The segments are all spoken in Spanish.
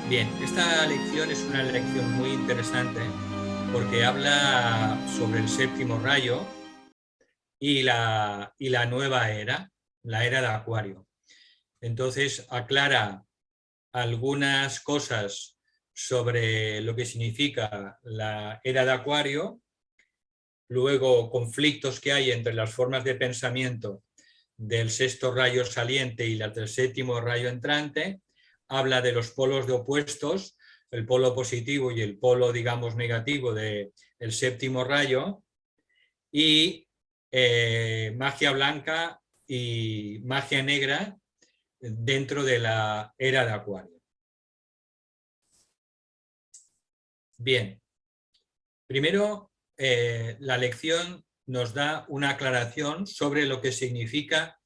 Bien, esta lección es una lección muy interesante porque habla sobre el séptimo rayo y la nueva era, la era de Acuario. Entonces aclara algunas cosas sobre lo que significa la era de Acuario, luego conflictos que hay entre las formas de pensamiento del sexto rayo saliente y las del séptimo rayo entrante, habla de los polos de opuestos, el polo positivo y el polo, digamos, negativo del séptimo rayo, y magia blanca y magia negra dentro de la era de Acuario. Bien, primero la lección nos da una aclaración sobre lo que significa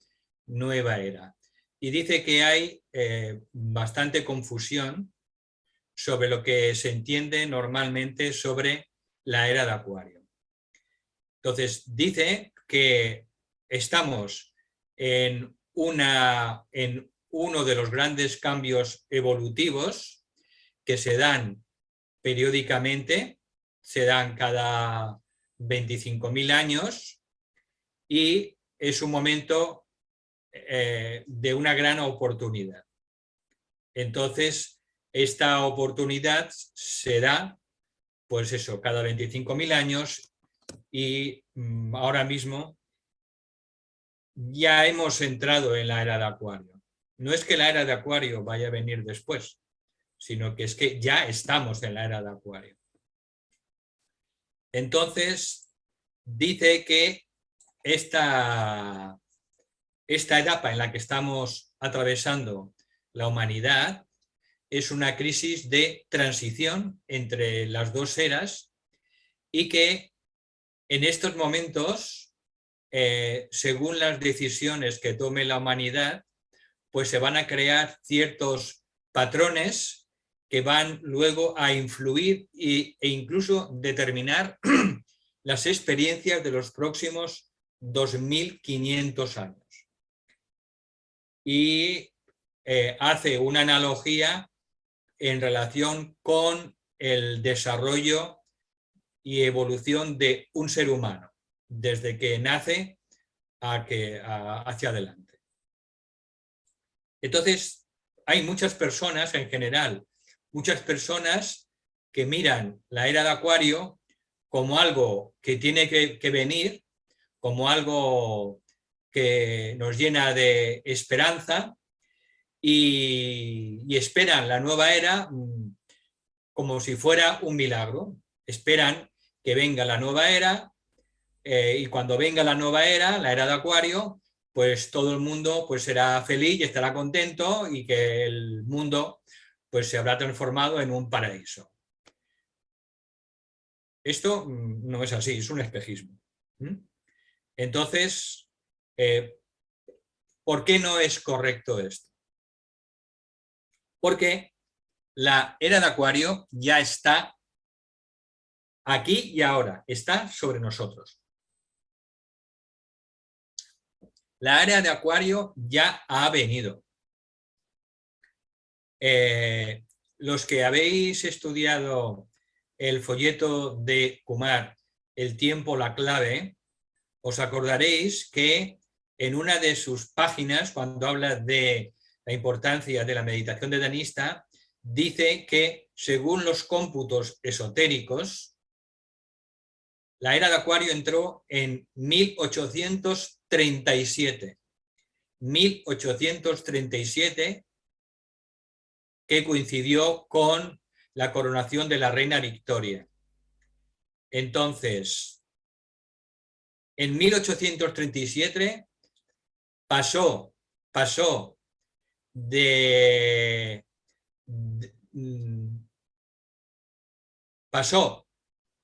nueva era. Y dice que hay bastante confusión sobre lo que se entiende normalmente sobre la era de Acuario. Entonces, dice que estamos en uno de los grandes cambios evolutivos que se dan periódicamente, se dan cada 25.000 años y es un momento de una gran oportunidad. Entonces, esta oportunidad se da, pues eso, cada 25.000 años y ahora mismo ya hemos entrado en la era de Acuario. No es que la era de Acuario vaya a venir después, sino que es que ya estamos en la era de Acuario. Entonces, dice que esta etapa en la que estamos atravesando la humanidad es una crisis de transición entre las dos eras y que en estos momentos, según las decisiones que tome la humanidad, pues se van a crear ciertos patrones que van luego a influir e incluso determinar las experiencias de los próximos 2500 años. Y hace una analogía en relación con el desarrollo y evolución de un ser humano, desde que nace hacia adelante. Entonces, hay muchas personas en general, muchas personas que miran la era de Acuario como algo que tiene que venir, como algo que nos llena de esperanza y esperan la nueva era como si fuera un milagro. Esperan que venga la nueva era y cuando venga la nueva era, la era de Acuario, pues todo el mundo pues será feliz y estará contento y que el mundo pues se habrá transformado en un paraíso. Esto no es así, es un espejismo. Entonces, ¿por qué no es correcto esto? Porque la era de Acuario ya está aquí y ahora, está sobre nosotros. La era de Acuario ya ha venido. Los que habéis estudiado el folleto de Kumar, El tiempo, la clave, os acordaréis que en una de sus páginas, cuando habla de la importancia de la meditación de Dhanista, dice que según los cómputos esotéricos, la era de Acuario entró en 1837. 1837, que coincidió con la coronación de la reina Victoria. Entonces, en 1837 pasó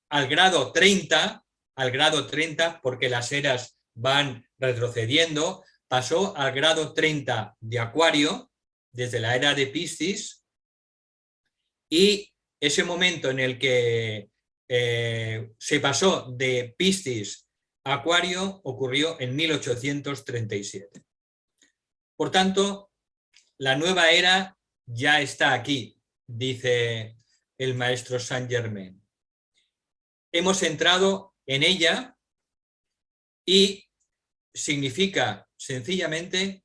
al grado 30, porque las eras van retrocediendo, pasó al grado 30 de Acuario, desde la era de Piscis, y ese momento en el que se pasó de Piscis a Acuario ocurrió en 1837. Por tanto, la nueva era ya está aquí. dice el maestro Saint Germain. Hemos entrado en ella y significa sencillamente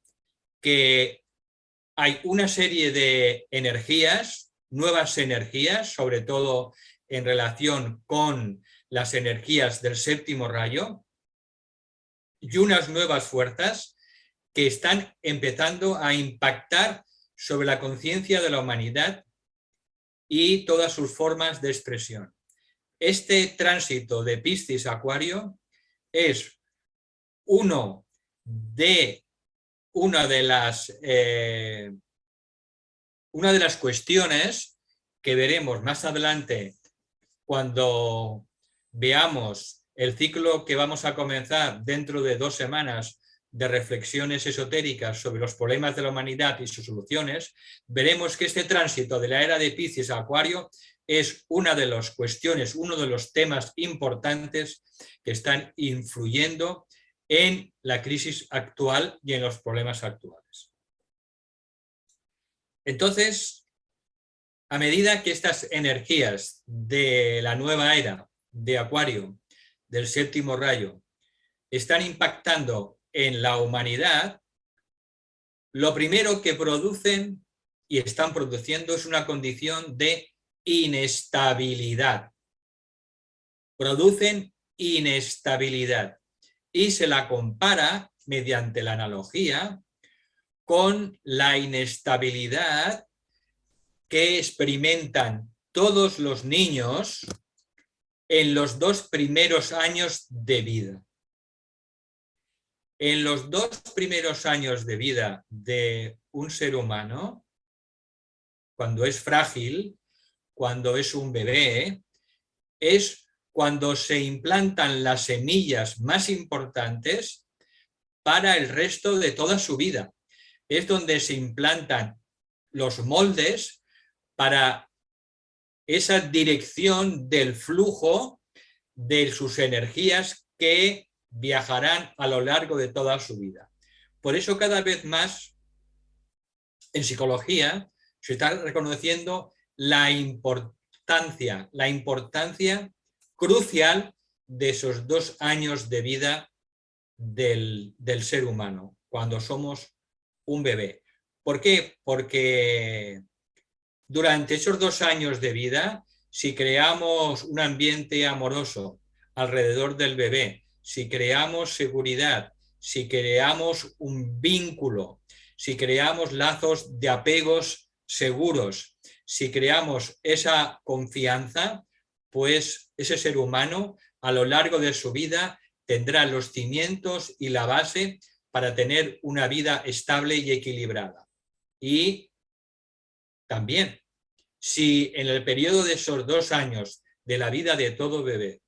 que hay una serie de energías, nuevas energías, sobre todo en relación con las energías del séptimo rayo, y unas nuevas fuerzas que están empezando a impactar sobre la conciencia de la humanidad y todas sus formas de expresión. Este tránsito de Piscis a Acuario es una de las cuestiones que veremos más adelante cuando veamos el ciclo que vamos a comenzar dentro de 2 semanas de reflexiones esotéricas sobre los problemas de la humanidad y sus soluciones. Veremos que este tránsito de la era de Piscis a Acuario es una de las cuestiones, uno de los temas importantes que están influyendo en la crisis actual y en los problemas actuales. Entonces, a medida que estas energías de la nueva era de Acuario, del séptimo rayo, están impactando en la humanidad, lo primero que producen y están produciendo es una condición de inestabilidad. Producen inestabilidad y se la compara mediante la analogía con la inestabilidad que experimentan todos los niños en los 2 primeros años de vida. En los 2 primeros años de vida de un ser humano, cuando es frágil, cuando es un bebé, es cuando se implantan las semillas más importantes para el resto de toda su vida. Es donde se implantan los moldes para esa dirección del flujo de sus energías que viajarán a lo largo de toda su vida. Por eso cada vez más en psicología se está reconociendo la importancia crucial de esos 2 años de vida del ser humano, cuando somos un bebé. ¿Por qué? Porque durante esos 2 años de vida, si creamos un ambiente amoroso alrededor del bebé, si creamos seguridad, si creamos un vínculo, si creamos lazos de apegos seguros, si creamos esa confianza, pues ese ser humano a lo largo de su vida tendrá los cimientos y la base para tener una vida estable y equilibrada. Y también, si en el periodo de esos 2 años de la vida de todo bebé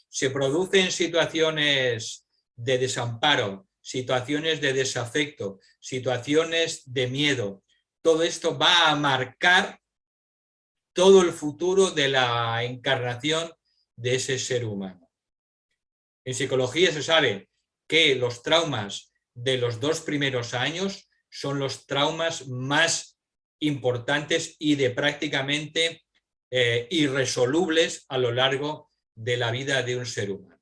se producen situaciones de desamparo, situaciones de desafecto, situaciones de miedo, todo esto va a marcar todo el futuro de la encarnación de ese ser humano. En psicología se sabe que los traumas de los 2 primeros años son los traumas más importantes y de prácticamente irresolubles a lo largo de la vida de un ser humano.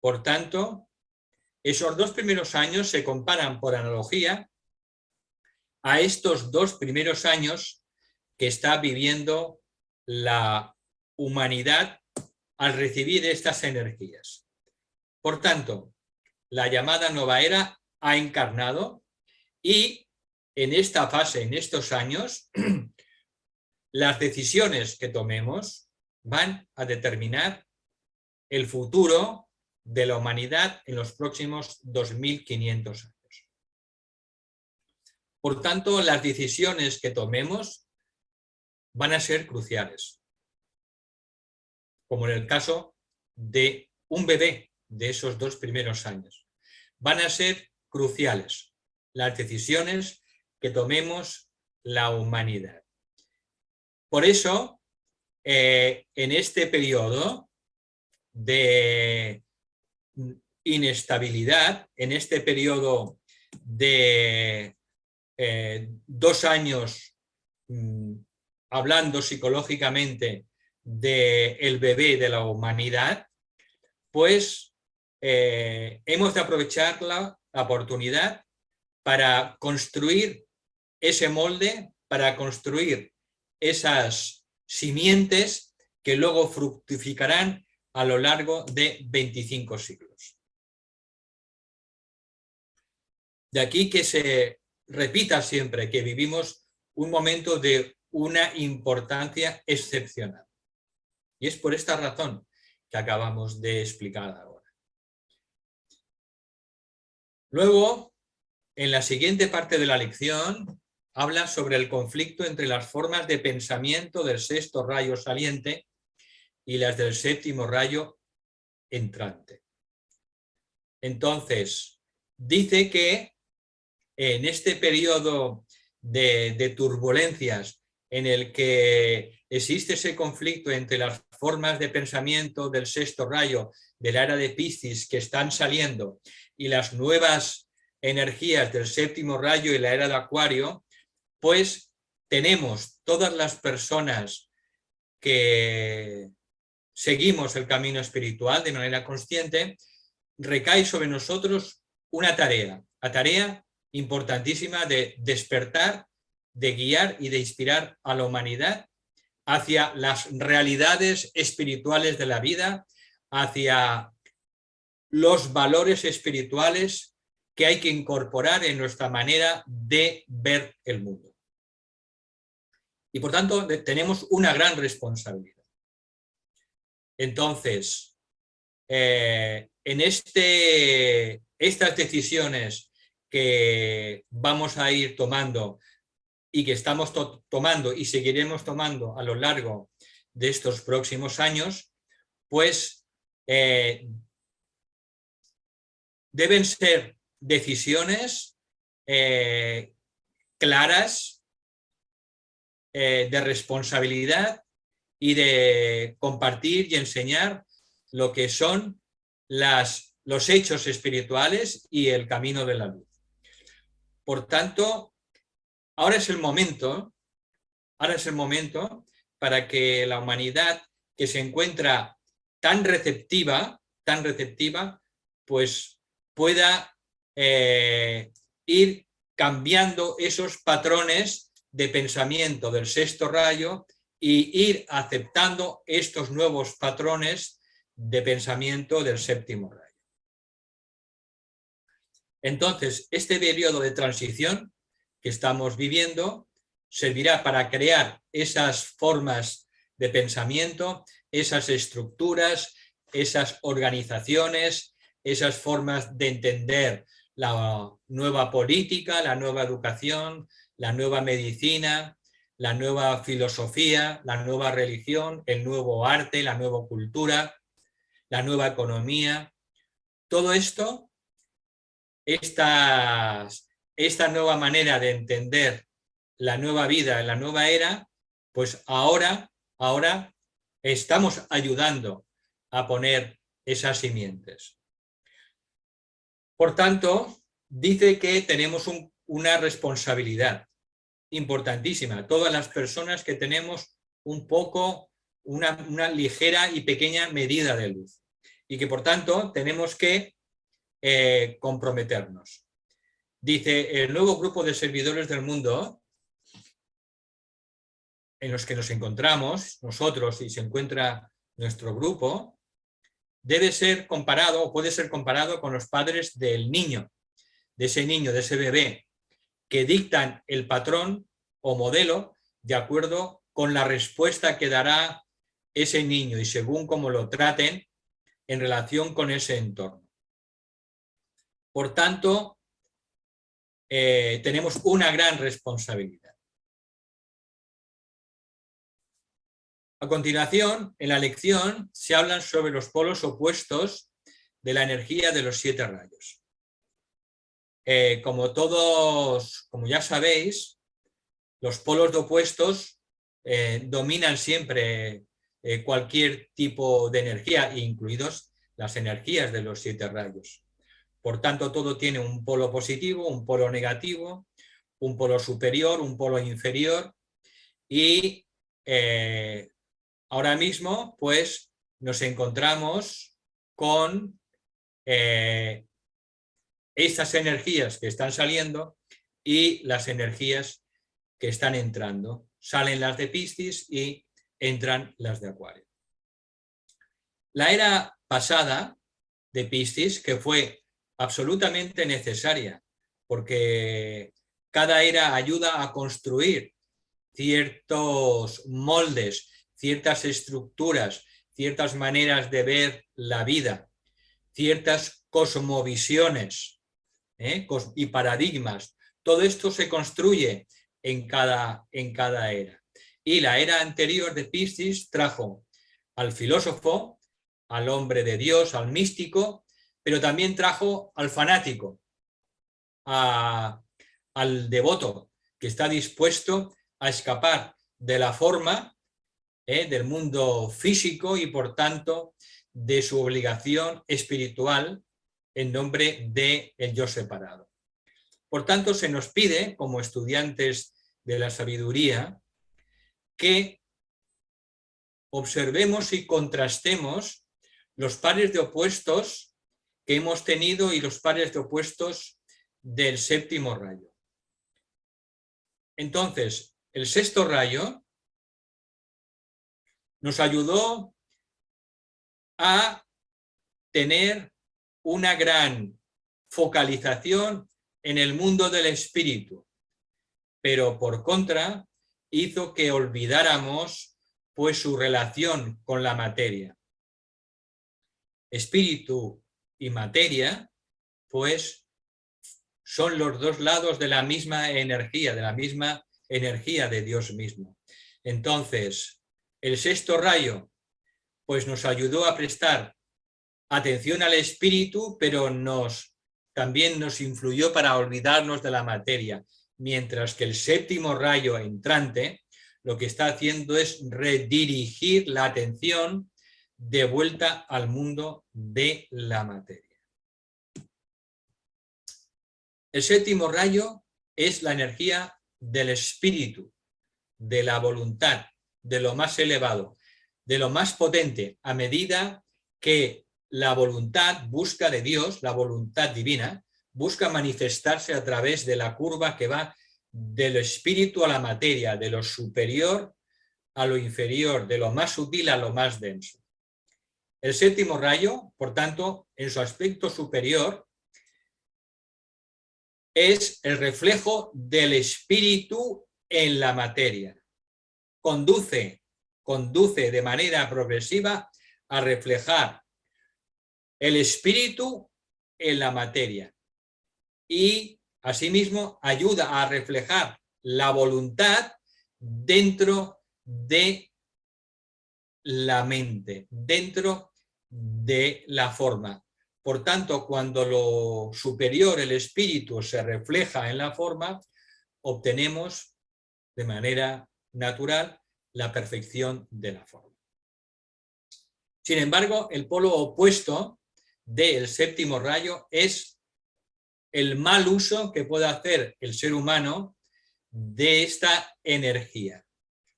Por tanto, esos 2 primeros años se comparan por analogía a estos 2 primeros años que está viviendo la humanidad al recibir estas energías. Por tanto, la llamada nueva era ha encarnado y en esta fase, en estos años, las decisiones que tomemos van a determinar el futuro de la humanidad en los próximos 2500 años. Por tanto, las decisiones que tomemos van a ser cruciales, como en el caso de un bebé de esos 2 primeros años. Van a ser cruciales las decisiones que tomemos la humanidad. Por eso, en este periodo de inestabilidad, en este periodo de 2 años hablando psicológicamente del bebé de la humanidad, pues hemos de aprovechar la oportunidad para construir ese molde, para construir esas simientes que luego fructificarán a lo largo de 25 siglos. De aquí que se repita siempre que vivimos un momento de una importancia excepcional. Y es por esta razón que acabamos de explicar ahora. Luego, en la siguiente parte de la lección, habla sobre el conflicto entre las formas de pensamiento del sexto rayo saliente y las del séptimo rayo entrante. Entonces, dice que en este periodo de turbulencias en el que existe ese conflicto entre las formas de pensamiento del sexto rayo de la era de Piscis que están saliendo y las nuevas energías del séptimo rayo y la era de Acuario, pues tenemos todas las personas que seguimos el camino espiritual de manera consciente, recae sobre nosotros una tarea, la tarea importantísima de despertar, de guiar y de inspirar a la humanidad hacia las realidades espirituales de la vida, hacia los valores espirituales que hay que incorporar en nuestra manera de ver el mundo. Y por tanto tenemos una gran responsabilidad. Entonces, en estas decisiones que vamos a ir tomando y que estamos tomando y seguiremos tomando a lo largo de estos próximos años, pues deben ser decisiones claras, de responsabilidad y de compartir y enseñar lo que son los hechos espirituales y el camino de la luz. Por tanto, ahora es el momento para que la humanidad, que se encuentra tan receptiva, pues pueda ir cambiando esos patrones de pensamiento del sexto rayo y ir aceptando estos nuevos patrones de pensamiento del séptimo rayo. Entonces, este periodo de transición que estamos viviendo servirá para crear esas formas de pensamiento, esas estructuras, esas organizaciones, esas formas de entender la nueva política, la nueva educación, la nueva medicina, la nueva filosofía, la nueva religión, el nuevo arte, la nueva cultura, la nueva economía. Todo esto, esta nueva manera de entender la nueva vida, la nueva era, pues ahora estamos ayudando a poner esas simientes. Por tanto, dice que tenemos una responsabilidad importantísima, todas las personas que tenemos un poco, una ligera y pequeña medida de luz, y que por tanto tenemos que comprometernos. Dice, el nuevo grupo de servidores del mundo en los que nos encontramos, nosotros, y se encuentra nuestro grupo, debe ser comparado, o puede ser comparado con los padres del niño, de ese bebé, que dictan el patrón o modelo de acuerdo con la respuesta que dará ese niño y según cómo lo traten en relación con ese entorno. Por tanto, tenemos una gran responsabilidad. A continuación, en la lección se hablan sobre los polos opuestos de la energía de los 7 rayos. Como ya sabéis, los polos de opuestos dominan siempre cualquier tipo de energía, incluidos las energías de los 7 rayos. Por tanto, todo tiene un polo positivo, un polo negativo, un polo superior, un polo inferior, y ahora mismo pues nos encontramos con estas energías que están saliendo y las energías que están entrando. Salen las de Piscis y entran las de Acuario. La era pasada de Piscis, que fue absolutamente necesaria, porque cada era ayuda a construir ciertos moldes, ciertas estructuras, ciertas maneras de ver la vida, ciertas cosmovisiones y paradigmas. Todo esto se construye en cada era. Y la era anterior de Piscis trajo al filósofo, al hombre de Dios, al místico, pero también trajo al fanático, al devoto, que está dispuesto a escapar de la forma, del mundo físico y por tanto de su obligación espiritual en nombre del yo separado. Por tanto, se nos pide, como estudiantes de la sabiduría, que observemos y contrastemos los pares de opuestos que hemos tenido y los pares de opuestos del séptimo rayo. Entonces, el sexto rayo nos ayudó a tener una gran focalización en el mundo del espíritu, pero por contra hizo que olvidáramos pues su relación con la materia. Espíritu y materia pues son los dos lados de la misma energía de Dios mismo. Entonces, el sexto rayo pues nos ayudó a prestar atención al espíritu, pero también nos influyó para olvidarnos de la materia, mientras que el séptimo rayo entrante lo que está haciendo es redirigir la atención de vuelta al mundo de la materia. El séptimo rayo es la energía del espíritu, de la voluntad, de lo más elevado, de lo más potente, a medida que la voluntad busca de Dios, la voluntad divina, busca manifestarse a través de la curva que va del espíritu a la materia, de lo superior a lo inferior, de lo más sutil a lo más denso. El séptimo rayo, por tanto, en su aspecto superior, es el reflejo del espíritu en la materia. Conduce de manera progresiva a reflejar el espíritu en la materia y asimismo ayuda a reflejar la voluntad dentro de la mente, dentro de la forma. Por tanto, cuando lo superior, el espíritu, se refleja en la forma, obtenemos de manera natural la perfección de la forma. Sin embargo, el polo opuesto del séptimo rayo es el mal uso que puede hacer el ser humano de esta energía.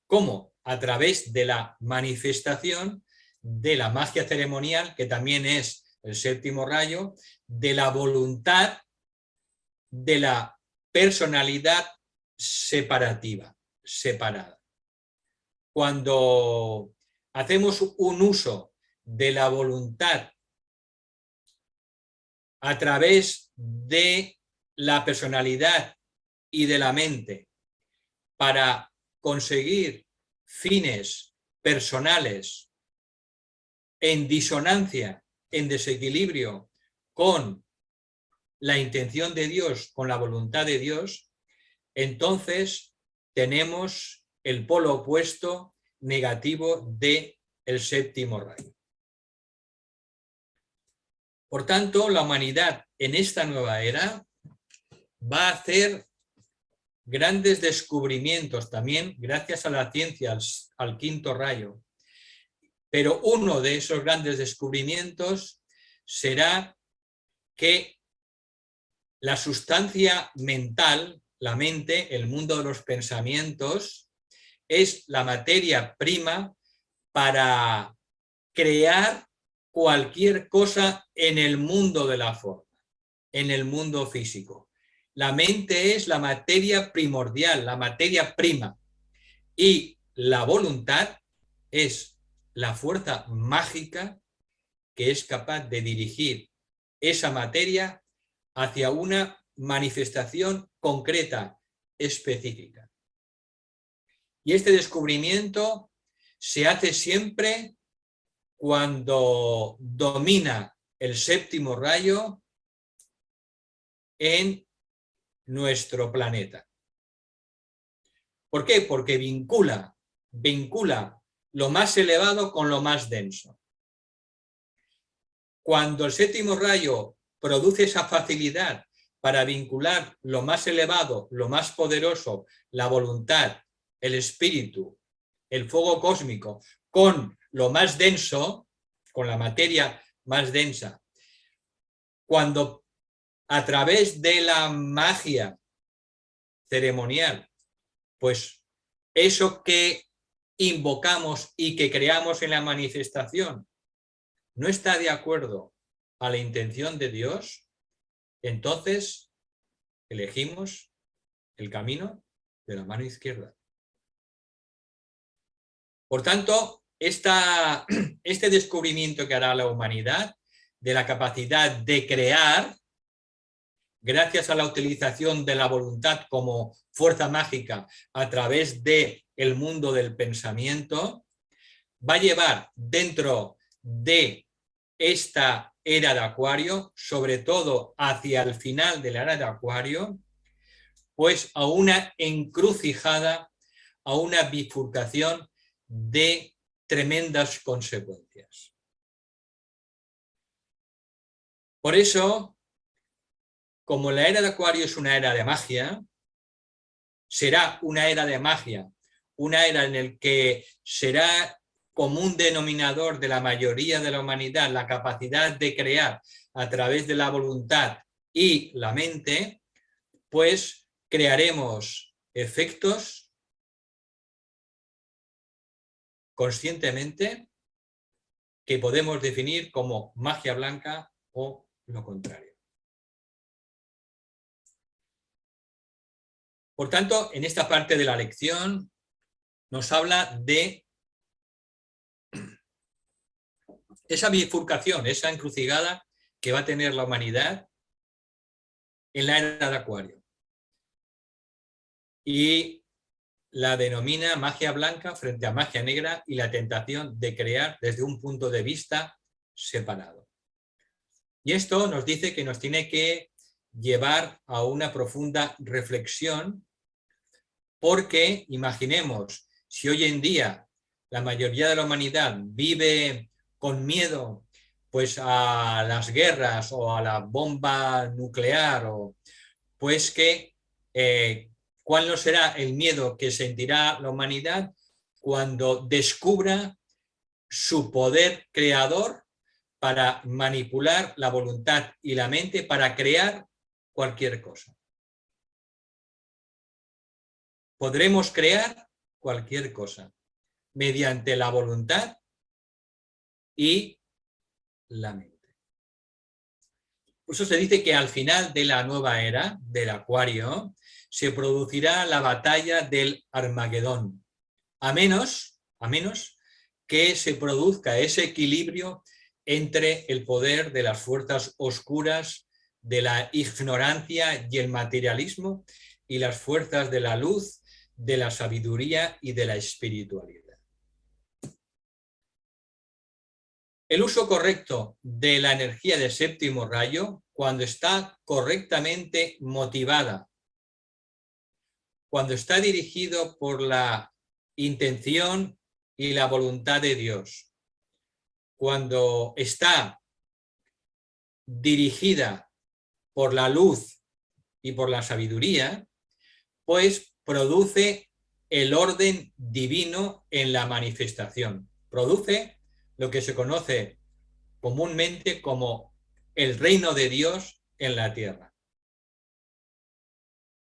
¿Cómo? A través de la manifestación de la magia ceremonial, que también es el séptimo rayo, de la voluntad, de la personalidad separativa, separada. Cuando hacemos un uso de la voluntad a través de la personalidad y de la mente para conseguir fines personales en disonancia, en desequilibrio con la intención de Dios, con la voluntad de Dios, entonces tenemos el polo opuesto negativo del séptimo rayo. Por tanto, la humanidad en esta nueva era va a hacer grandes descubrimientos también gracias a la ciencia, al quinto rayo. Pero uno de esos grandes descubrimientos será que la sustancia mental, la mente, el mundo de los pensamientos, es la materia prima para crear cualquier cosa en el mundo de la forma, en el mundo físico. La mente es la materia primordial, la materia prima, y la voluntad es la fuerza mágica que es capaz de dirigir esa materia hacia una manifestación concreta, específica. Y este descubrimiento se hace siempre cuando domina el séptimo rayo en nuestro planeta. ¿Por qué? Porque vincula lo más elevado con lo más denso. Cuando el séptimo rayo produce esa facilidad para vincular lo más elevado, lo más poderoso, la voluntad, el espíritu, el fuego cósmico, con lo más denso, con la materia más densa, cuando a través de la magia ceremonial, pues eso que invocamos y que creamos en la manifestación no está de acuerdo a la intención de Dios, entonces elegimos el camino de la mano izquierda. Por tanto, este descubrimiento que hará la humanidad de la capacidad de crear, gracias a la utilización de la voluntad como fuerza mágica a través del mundo del pensamiento, va a llevar dentro de esta era de Acuario, sobre todo hacia el final de la era de Acuario, pues a una encrucijada, a una bifurcación de tremendas consecuencias. Por eso, como la era de Acuario es una era de magia, será una era de magia, una era en la que será común denominador de la mayoría de la humanidad la capacidad de crear a través de la voluntad y la mente, pues crearemos efectos conscientemente que podemos definir como magia blanca o lo contrario. Por tanto, en esta parte de la lección nos habla de esa bifurcación, esa encrucijada que va a tener la humanidad en la era de Acuario. Y la denomina magia blanca frente a magia negra y la tentación de crear desde un punto de vista separado. Y esto nos dice que nos tiene que llevar a una profunda reflexión, porque imaginemos, si hoy en día la mayoría de la humanidad vive con miedo pues a las guerras o a la bomba nuclear, o pues que ¿cuál no será el miedo que sentirá la humanidad cuando descubra su poder creador para manipular la voluntad y la mente para crear cualquier cosa? Podremos crear cualquier cosa mediante la voluntad y la mente. Por eso se dice que al final de la nueva era, del Acuario, se producirá la batalla del Armagedón, a menos que se produzca ese equilibrio entre el poder de las fuerzas oscuras, de la ignorancia y el materialismo, y las fuerzas de la luz, de la sabiduría y de la espiritualidad. El uso correcto de la energía de séptimo rayo, cuando está correctamente motivada, cuando está dirigido por la intención y la voluntad de Dios, cuando está dirigida por la luz y por la sabiduría, pues produce el orden divino en la manifestación. Produce lo que se conoce comúnmente como el reino de Dios en la tierra.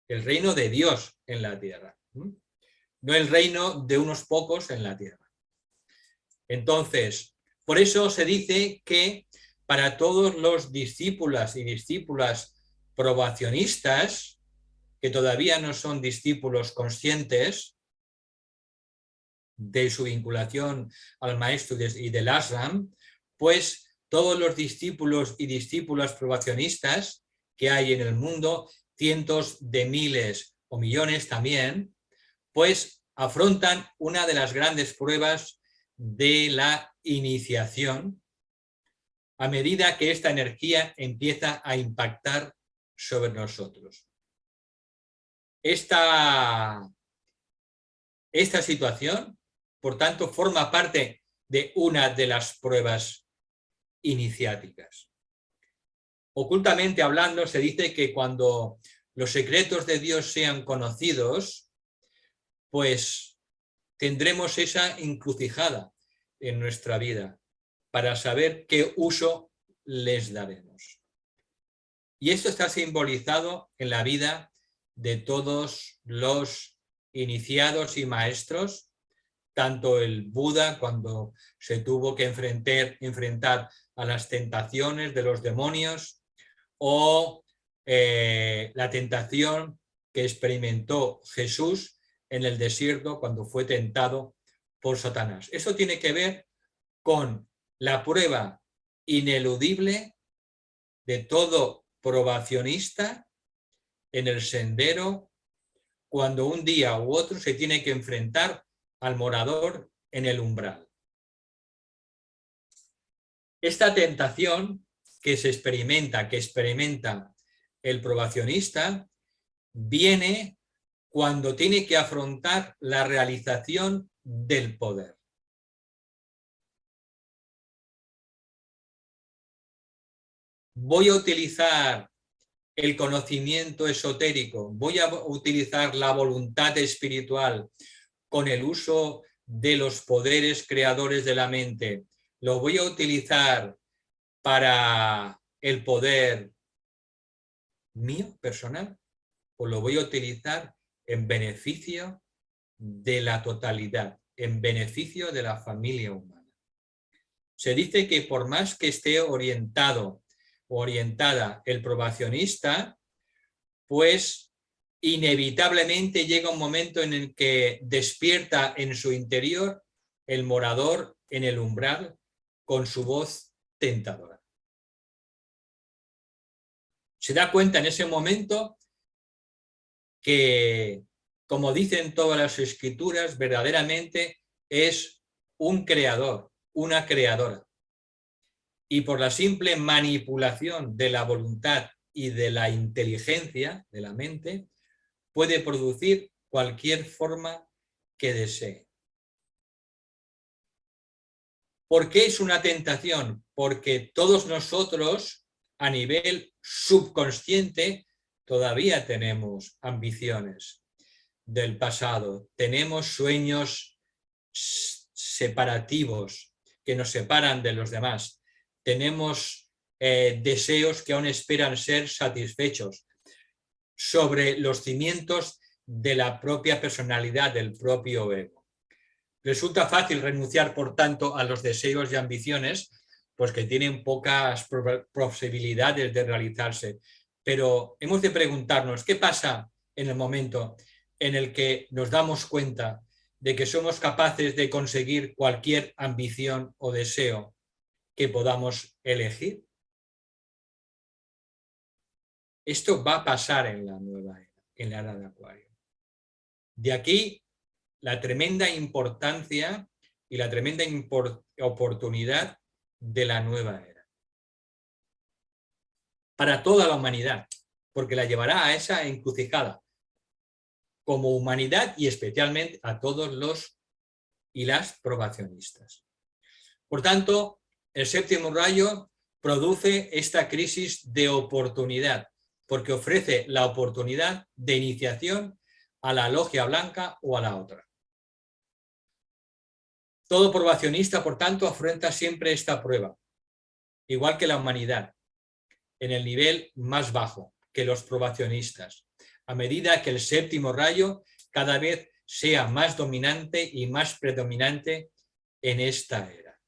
El reino de Dios en la tierra. no el reino de unos pocos en la tierra. Entonces, por eso se dice que para todos los discípulos y discípulas probacionistas, que todavía no son discípulos conscientes de su vinculación al maestro y del ashram, pues todos los discípulos y discípulas probacionistas que hay en el mundo, cientos de miles o millones también, pues afrontan una de las grandes pruebas de la iniciación a medida que esta energía empieza a impactar sobre nosotros. Esta situación, por tanto, forma parte de una de las pruebas iniciáticas. Ocultamente hablando, se dice que cuando los secretos de Dios sean conocidos, pues tendremos esa encrucijada en nuestra vida para saber qué uso les daremos. Y esto está simbolizado en la vida de todos los iniciados y maestros, tanto el Buda cuando se tuvo que enfrentar a las tentaciones de los demonios, o la tentación que experimentó Jesús en el desierto cuando fue tentado por Satanás. Eso tiene que ver con la prueba ineludible de todo probacionista en el sendero, cuando un día u otro se tiene que enfrentar al morador en el umbral. Esta tentación que experimenta el probacionista, viene cuando tiene que afrontar la realización del poder. Voy a utilizar el conocimiento esotérico, voy a utilizar la voluntad espiritual con el uso de los poderes creadores de la mente, lo voy a utilizar para el poder mío personal, o lo voy a utilizar en beneficio de la totalidad, en beneficio de la familia humana. Se dice que por más que esté orientada el probacionista, pues inevitablemente llega un momento en el que despierta en su interior el morador en el umbral con su voz tentadora. Se da cuenta en ese momento que, como dicen todas las escrituras, verdaderamente es un creador, una creadora. Y por la simple manipulación de la voluntad y de la inteligencia de la mente, puede producir cualquier forma que desee. ¿Por qué es una tentación? Porque todos nosotros, a nivel subconsciente, todavía tenemos ambiciones del pasado, tenemos sueños separativos que nos separan de los demás, tenemos deseos que aún esperan ser satisfechos sobre los cimientos de la propia personalidad, del propio ego. Resulta fácil renunciar, por tanto, a los deseos y ambiciones, pues que tienen pocas posibilidades de realizarse. Pero hemos de preguntarnos, ¿qué pasa en el momento en el que nos damos cuenta de que somos capaces de conseguir cualquier ambición o deseo que podamos elegir? Esto va a pasar en la nueva era, en la era de Acuario. De aquí la tremenda importancia y la tremenda oportunidad de la nueva era. Para toda la humanidad, porque la llevará a esa encrucijada, como humanidad y especialmente a todos los y las probacionistas. Por tanto, el séptimo rayo produce esta crisis de oportunidad, porque ofrece la oportunidad de iniciación a la logia blanca o a la otra. Todo probacionista, por tanto, afronta siempre esta prueba, igual que la humanidad, en el nivel más bajo que los probacionistas, a medida que el séptimo rayo cada vez sea más dominante y más predominante en esta era.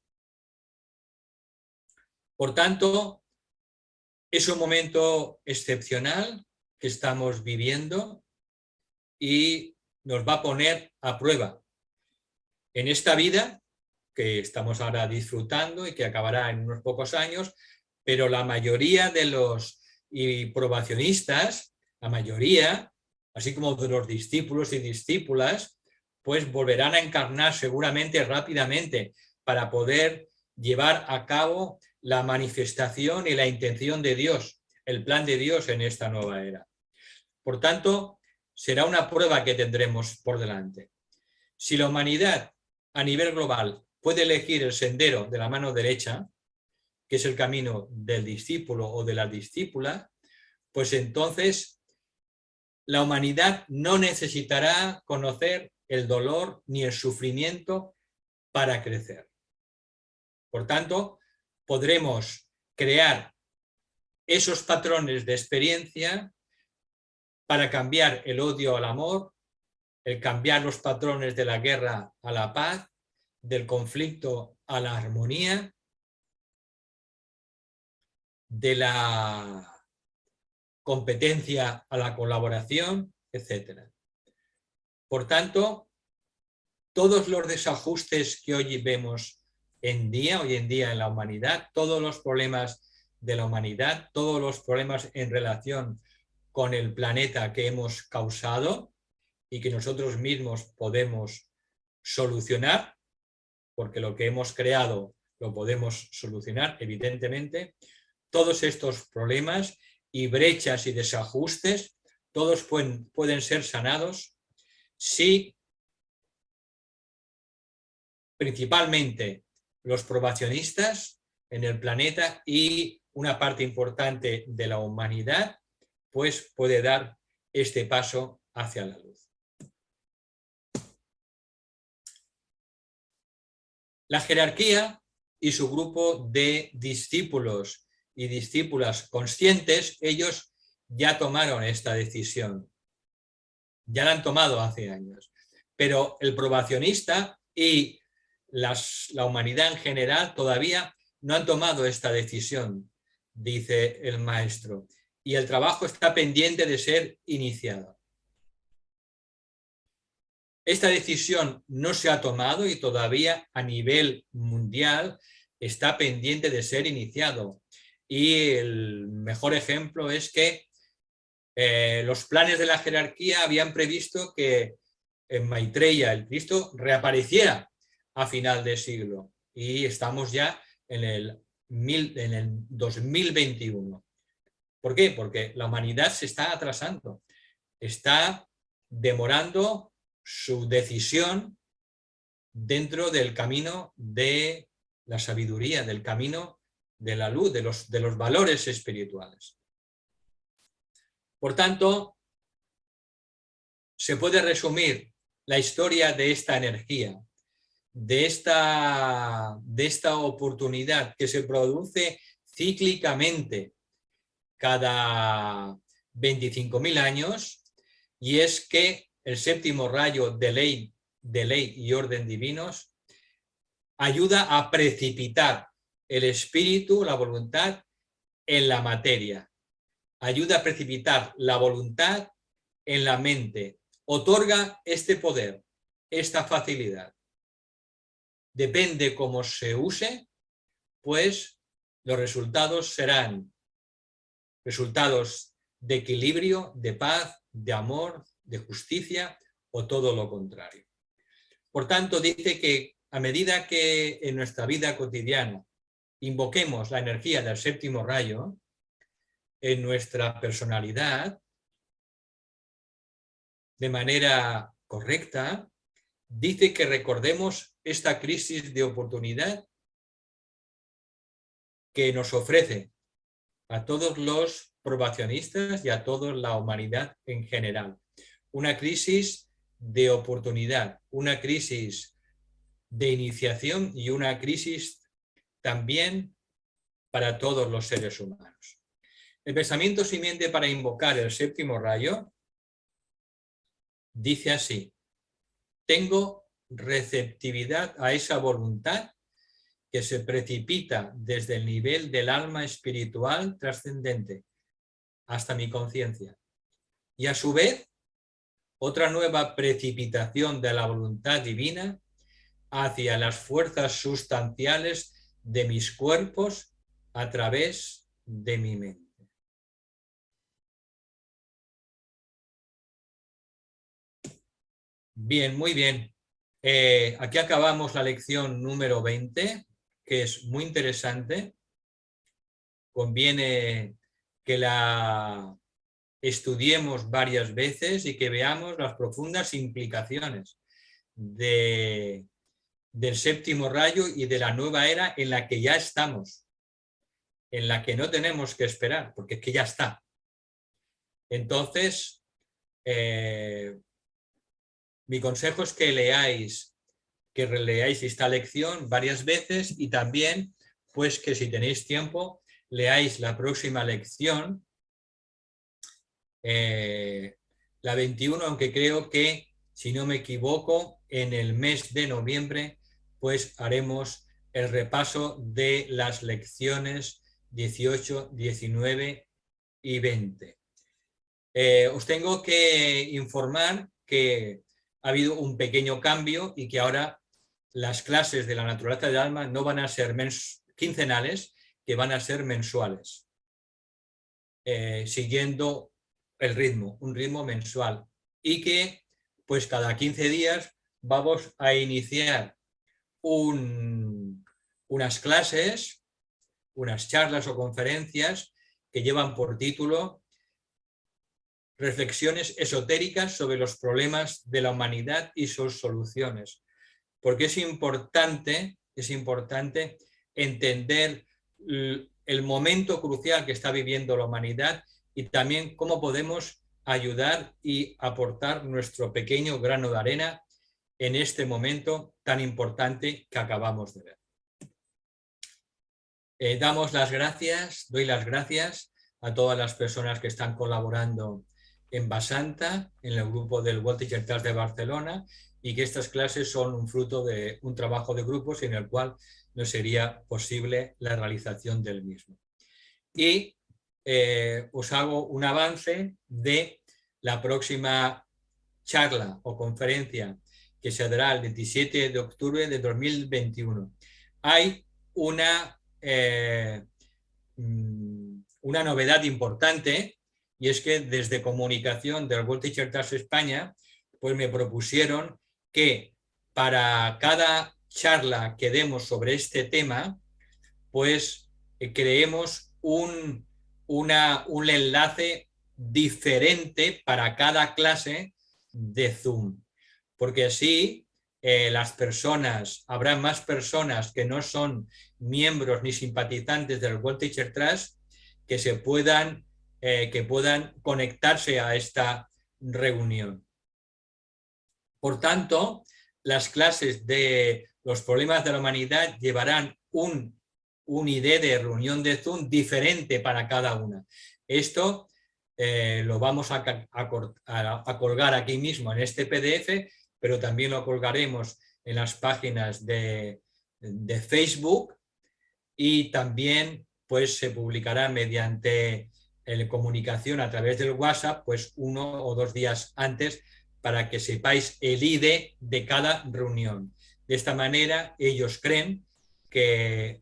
Por tanto, es un momento excepcional que estamos viviendo y nos va a poner a prueba en esta vida que estamos ahora disfrutando y que acabará en unos pocos años, pero la mayoría de los probacionistas, la mayoría, así como de los discípulos y discípulas, pues volverán a encarnar seguramente rápidamente para poder llevar a cabo la manifestación y la intención de Dios, el plan de Dios en esta nueva era. Por tanto, será una prueba que tendremos por delante. Si la humanidad a nivel global puede elegir el sendero de la mano derecha, que es el camino del discípulo o de la discípula, pues entonces la humanidad no necesitará conocer el dolor ni el sufrimiento para crecer. Por tanto, podremos crear esos patrones de experiencia para cambiar el odio al amor, el cambiar los patrones de la guerra a la paz, del conflicto a la armonía, de la competencia a la colaboración, etc. Por tanto, todos los desajustes que hoy vemos hoy en día en la humanidad, todos los problemas de la humanidad, todos los problemas en relación con el planeta que hemos causado y que nosotros mismos podemos solucionar, porque lo que hemos creado lo podemos solucionar, evidentemente. Todos estos problemas y brechas y desajustes, todos pueden ser sanados si principalmente los probacionistas en el planeta y una parte importante de la humanidad, pues puede dar este paso hacia la luz. La jerarquía y su grupo de discípulos y discípulas conscientes, ellos ya tomaron esta decisión. Ya la han tomado hace años. Pero el probacionista y la humanidad en general todavía no han tomado esta decisión, dice el maestro. Y el trabajo está pendiente de ser iniciado. Esta decisión no se ha tomado y todavía a nivel mundial está pendiente de ser iniciado. Y el mejor ejemplo es que los planes de la jerarquía habían previsto que en Maitreya el Cristo reapareciera a final de siglo y estamos ya en el 2021. ¿Por qué? Porque la humanidad se está atrasando, está demorando su decisión dentro del camino de la sabiduría, del camino de la luz, de los valores espirituales. Por tanto, se puede resumir la historia de esta energía, de esta oportunidad que se produce cíclicamente cada 25.000 años, y es que el séptimo rayo de ley y orden divinos ayuda a precipitar el espíritu, la voluntad, en la materia. Ayuda a precipitar la voluntad en la mente. Otorga este poder, esta facilidad. Depende cómo se use, pues los resultados serán resultados de equilibrio, de paz, de amor, de justicia o todo lo contrario. Por tanto, dice que a medida que en nuestra vida cotidiana invoquemos la energía del séptimo rayo, en nuestra personalidad, de manera correcta, dice que recordemos esta crisis de oportunidad que nos ofrece a todos los probacionistas y a toda la humanidad en general. Una crisis de oportunidad, una crisis de iniciación y una crisis también para todos los seres humanos. El pensamiento simiente para invocar el séptimo rayo dice así: tengo receptividad a esa voluntad que se precipita desde el nivel del alma espiritual trascendente hasta mi conciencia. Y a su vez, otra nueva precipitación de la voluntad divina hacia las fuerzas sustanciales de mis cuerpos a través de mi mente. Bien, muy bien. Aquí acabamos la lección número 20, que es muy interesante. Conviene que la estudiemos varias veces y que veamos las profundas implicaciones del séptimo rayo y de la nueva era en la que ya estamos, en la que no tenemos que esperar, porque es que ya está. Entonces, mi consejo es que releáis esta lección varias veces y también, pues que si tenéis tiempo, leáis la próxima lección, la 21, aunque creo que, si no me equivoco, en el mes de noviembre, pues haremos el repaso de las lecciones 18, 19 y 20. Os tengo que informar que ha habido un pequeño cambio y que ahora las clases de la naturaleza del alma no van a ser quincenales, que van a ser mensuales, siguiendo el ritmo, un ritmo mensual, y que pues cada 15 días vamos a iniciar unas clases, unas charlas o conferencias que llevan por título Reflexiones esotéricas sobre los problemas de la humanidad y sus soluciones. Porque es importante entender el momento crucial que está viviendo la humanidad y también cómo podemos ayudar y aportar nuestro pequeño grano de arena en este momento tan importante que acabamos de ver. Doy las gracias a todas las personas que están colaborando en Basanta, en el grupo del World Teacher Class de Barcelona, y que estas clases son un fruto de un trabajo de grupos en el cual no sería posible la realización del mismo. Y os hago un avance de la próxima charla o conferencia que se dará el 27 de octubre de 2021. Hay una novedad importante, y es que desde comunicación del World Teacher Class España, pues me propusieron que para cada charla que demos sobre este tema, pues creemos un enlace diferente para cada clase de Zoom, porque así habrá más personas que no son miembros ni simpatizantes del World Teacher Trust que puedan conectarse a esta reunión. Por tanto, las clases de los problemas de la humanidad llevarán un ID de reunión de Zoom diferente para cada una. Esto lo vamos a colgar aquí mismo en este PDF, pero también lo colgaremos en las páginas de Facebook, y también pues se publicará mediante comunicación a través del WhatsApp, pues 1 o 2 días antes, para que sepáis el ID de cada reunión. De esta manera ellos creen que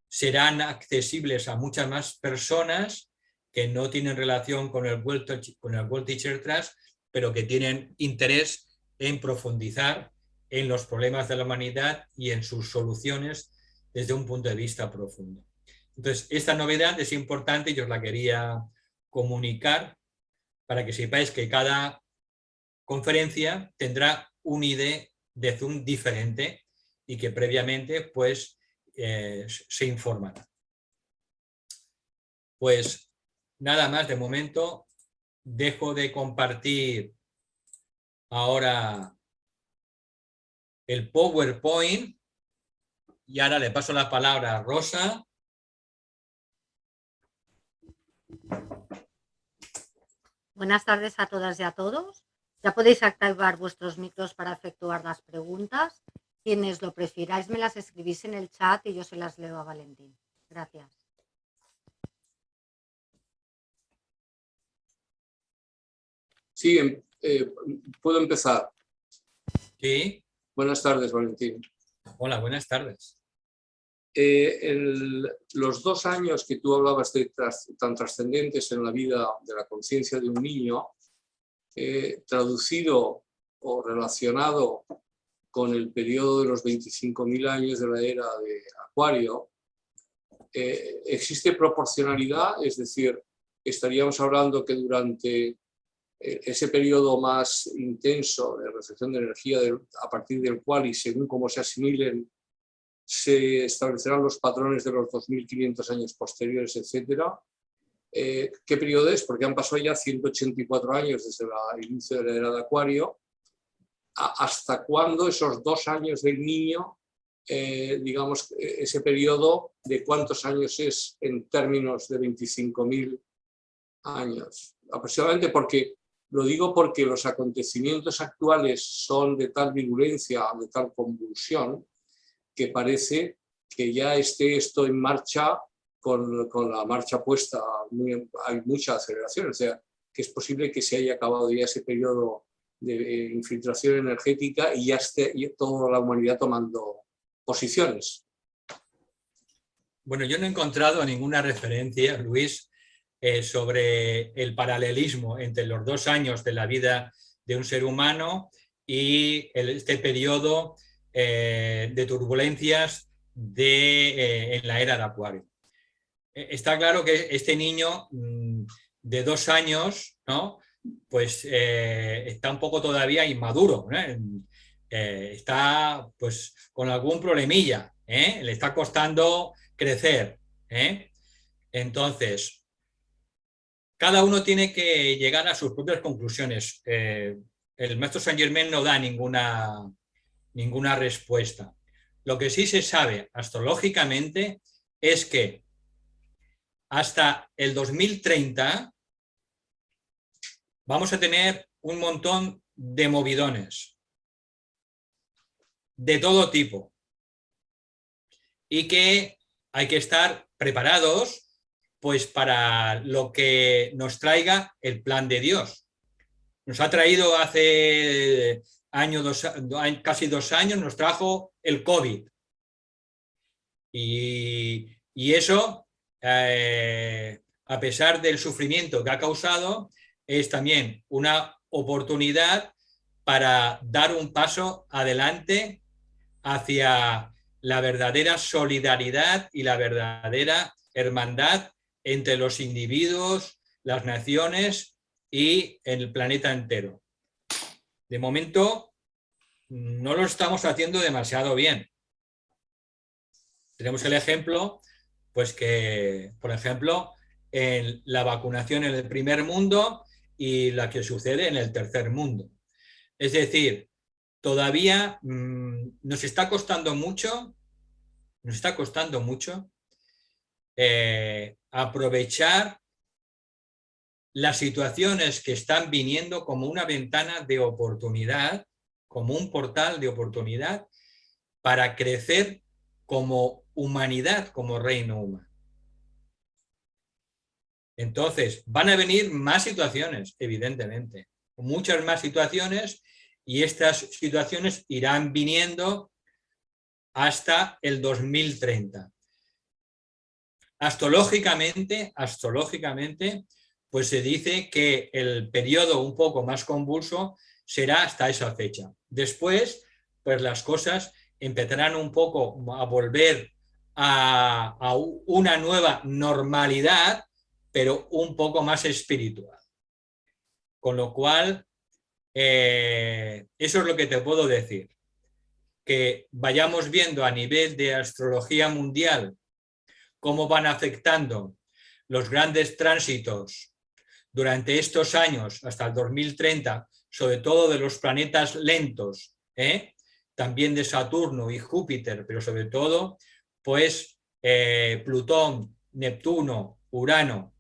serán accesibles a muchas más personas que no tienen relación con el World Teacher Trust, pero que tienen interés en profundizar en los problemas de la humanidad y en sus soluciones desde un punto de vista profundo. Entonces, esta novedad es importante y os la quería comunicar para que sepáis que cada conferencia tendrá un ID de Zoom diferente y que previamente pues se informará. Pues nada más de momento. Dejo de compartir ahora el PowerPoint y ahora le paso la palabra a Rosa. Buenas tardes a todas y a todos. Ya podéis activar vuestros micros para efectuar las preguntas. Quienes lo prefiráis me las escribís en el chat y yo se las leo a Valentín. Gracias. Sí, puedo empezar. Sí. Buenas tardes, Valentín. Hola, buenas tardes. Los 2 años que tú hablabas tan trascendentes en la vida de la conciencia de un niño, traducido o relacionado con el periodo de los 25.000 años de la era de Acuario, ¿existe proporcionalidad? Es decir, estaríamos hablando que durante ese periodo más intenso de recepción de energía a partir del cual y según cómo se asimilen se establecerán los patrones de los 2.500 años posteriores, etcétera. ¿Qué periodo es? Porque han pasado ya 184 años desde el inicio de la era de Acuario. ¿Hasta cuándo esos 2 años del niño, digamos, ese periodo de cuántos años es en términos de 25.000 años? Aproximadamente, porque lo digo porque los acontecimientos actuales son de tal virulencia, de tal convulsión, que parece que ya esté esto en marcha con la marcha puesta. Hay mucha aceleración, o sea, que es posible que se haya acabado ya ese periodo de infiltración energética y ya esté toda la humanidad tomando posiciones. Bueno, yo no he encontrado ninguna referencia, Luis, sobre el paralelismo entre los 2 años de la vida de un ser humano y este periodo de turbulencias en la era de Acuario. Está claro que este niño de 2 años, ¿no? Pues está un poco todavía inmaduro, ¿no? Está pues con algún problemilla, le está costando crecer. Entonces, cada uno tiene que llegar a sus propias conclusiones. El maestro Saint Germain no da ninguna respuesta. Lo que sí se sabe astrológicamente es que hasta el 2030 vamos a tener un montón de movidones de todo tipo y que hay que estar preparados pues para lo que nos traiga el plan de Dios. Nos ha traído hace casi 2 años, nos trajo el COVID. Y eso, a pesar del sufrimiento que ha causado, es también una oportunidad para dar un paso adelante hacia la verdadera solidaridad y la verdadera hermandad entre los individuos, las naciones y el planeta entero. De momento, no lo estamos haciendo demasiado bien. Tenemos el ejemplo, pues que, por ejemplo, en la vacunación en el primer mundo y la que sucede en el tercer mundo. Es decir, todavía nos está costando mucho aprovechar las situaciones que están viniendo como una ventana de oportunidad, como un portal de oportunidad para crecer como humanidad, como reino humano. Entonces, van a venir más situaciones, evidentemente, muchas más situaciones, y estas situaciones irán viniendo hasta el 2030. Astrológicamente, pues se dice que el periodo un poco más convulso será hasta esa fecha. Después, pues las cosas empezarán un poco a volver a una nueva normalidad, pero un poco más espiritual. Con lo cual, eso es lo que te puedo decir. Que vayamos viendo a nivel de astrología mundial cómo van afectando los grandes tránsitos durante estos años hasta el 2030, sobre todo de los planetas lentos, también de Saturno y Júpiter, pero sobre todo pues Plutón, Neptuno, Urano,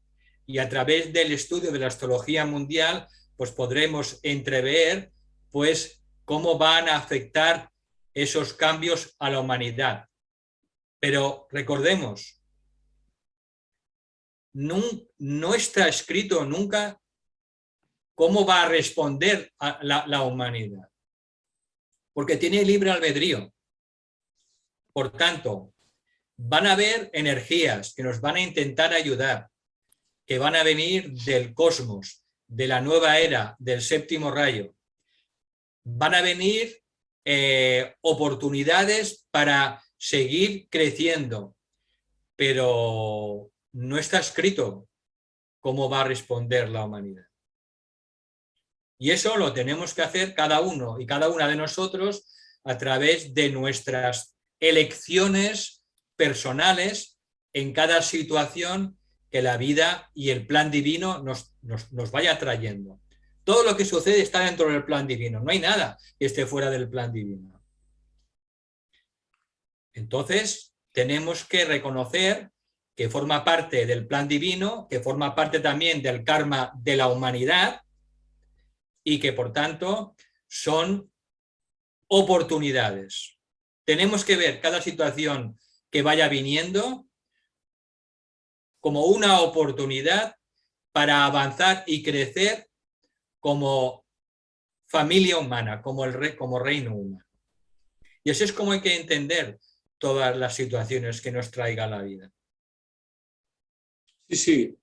y a través del estudio de la astrología mundial pues podremos entrever pues cómo van a afectar esos cambios a la humanidad. Pero recordemos, no está escrito nunca cómo va a responder a la humanidad, porque tiene libre albedrío. Por tanto, van a haber energías que nos van a intentar ayudar, que van a venir del cosmos, de la nueva era, del séptimo rayo. Van a venir oportunidades para seguir creciendo, pero no está escrito cómo va a responder la humanidad. Y eso lo tenemos que hacer cada uno y cada una de nosotros a través de nuestras elecciones personales en cada situación que la vida y el plan divino nos vaya trayendo. Todo lo que sucede está dentro del plan divino, no hay nada que esté fuera del plan divino. Entonces, tenemos que reconocer que forma parte del plan divino, que forma parte también del karma de la humanidad y que, por tanto, son oportunidades. Tenemos que ver cada situación que vaya viniendo como una oportunidad para avanzar y crecer como familia humana, como reino humano. Y así es como hay que entender todas las situaciones que nos traiga la vida. Sí.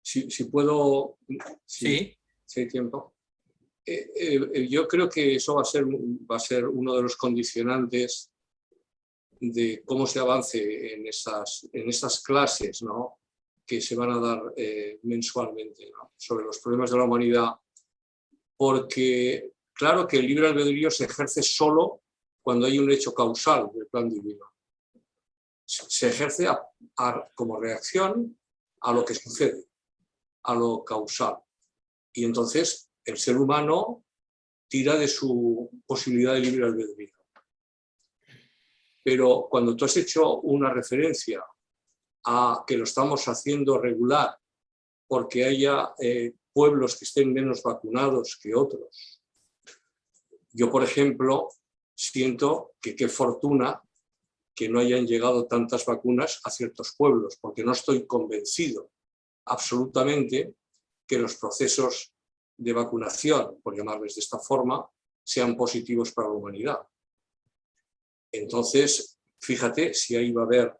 Si puedo... Sí. Si hay tiempo. Yo creo que eso va a ser uno de los condicionantes de cómo se avance en estas clases, ¿no?, que se van a dar mensualmente, ¿no?, sobre los problemas de la humanidad, porque claro que el libre albedrío se ejerce solo cuando hay un hecho causal del plan divino. Se ejerce como reacción a lo que sucede, a lo causal. Y entonces el ser humano tira de su posibilidad de libre albedrío. Pero cuando tú has hecho una referencia a que lo estamos haciendo regular porque haya pueblos que estén menos vacunados que otros, yo, por ejemplo, siento que qué fortuna que no hayan llegado tantas vacunas a ciertos pueblos, porque no estoy convencido absolutamente que los procesos de vacunación, por llamarles de esta forma, sean positivos para la humanidad. Entonces, fíjate si ahí va a haber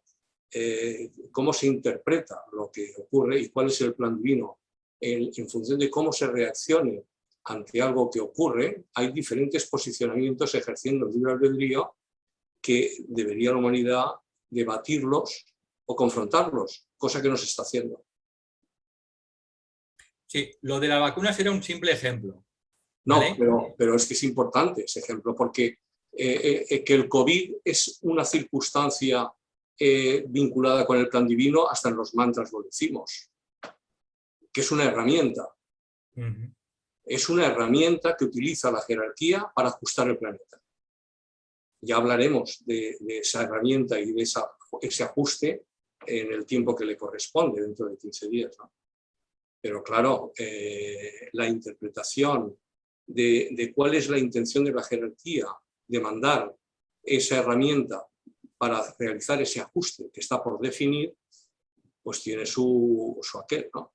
cómo se interpreta lo que ocurre y cuál es el plan divino. En función de cómo se reaccione ante algo que ocurre, hay diferentes posicionamientos ejerciendo el libre albedrío que debería la humanidad debatirlos o confrontarlos, cosa que no se está haciendo. Sí, lo de la vacuna será un simple ejemplo. No, ¿vale? pero es que es importante ese ejemplo, porque que el COVID es una circunstancia vinculada con el plan divino, hasta en los mantras lo decimos, que es una herramienta. Es una herramienta que utiliza la jerarquía para ajustar el planeta. Ya hablaremos de esa herramienta y de ese ajuste en el tiempo que le corresponde, dentro de 15 días, ¿no? Pero claro, la interpretación de cuál es la intención de la jerarquía de mandar esa herramienta para realizar ese ajuste que está por definir, pues tiene su aquel, ¿no?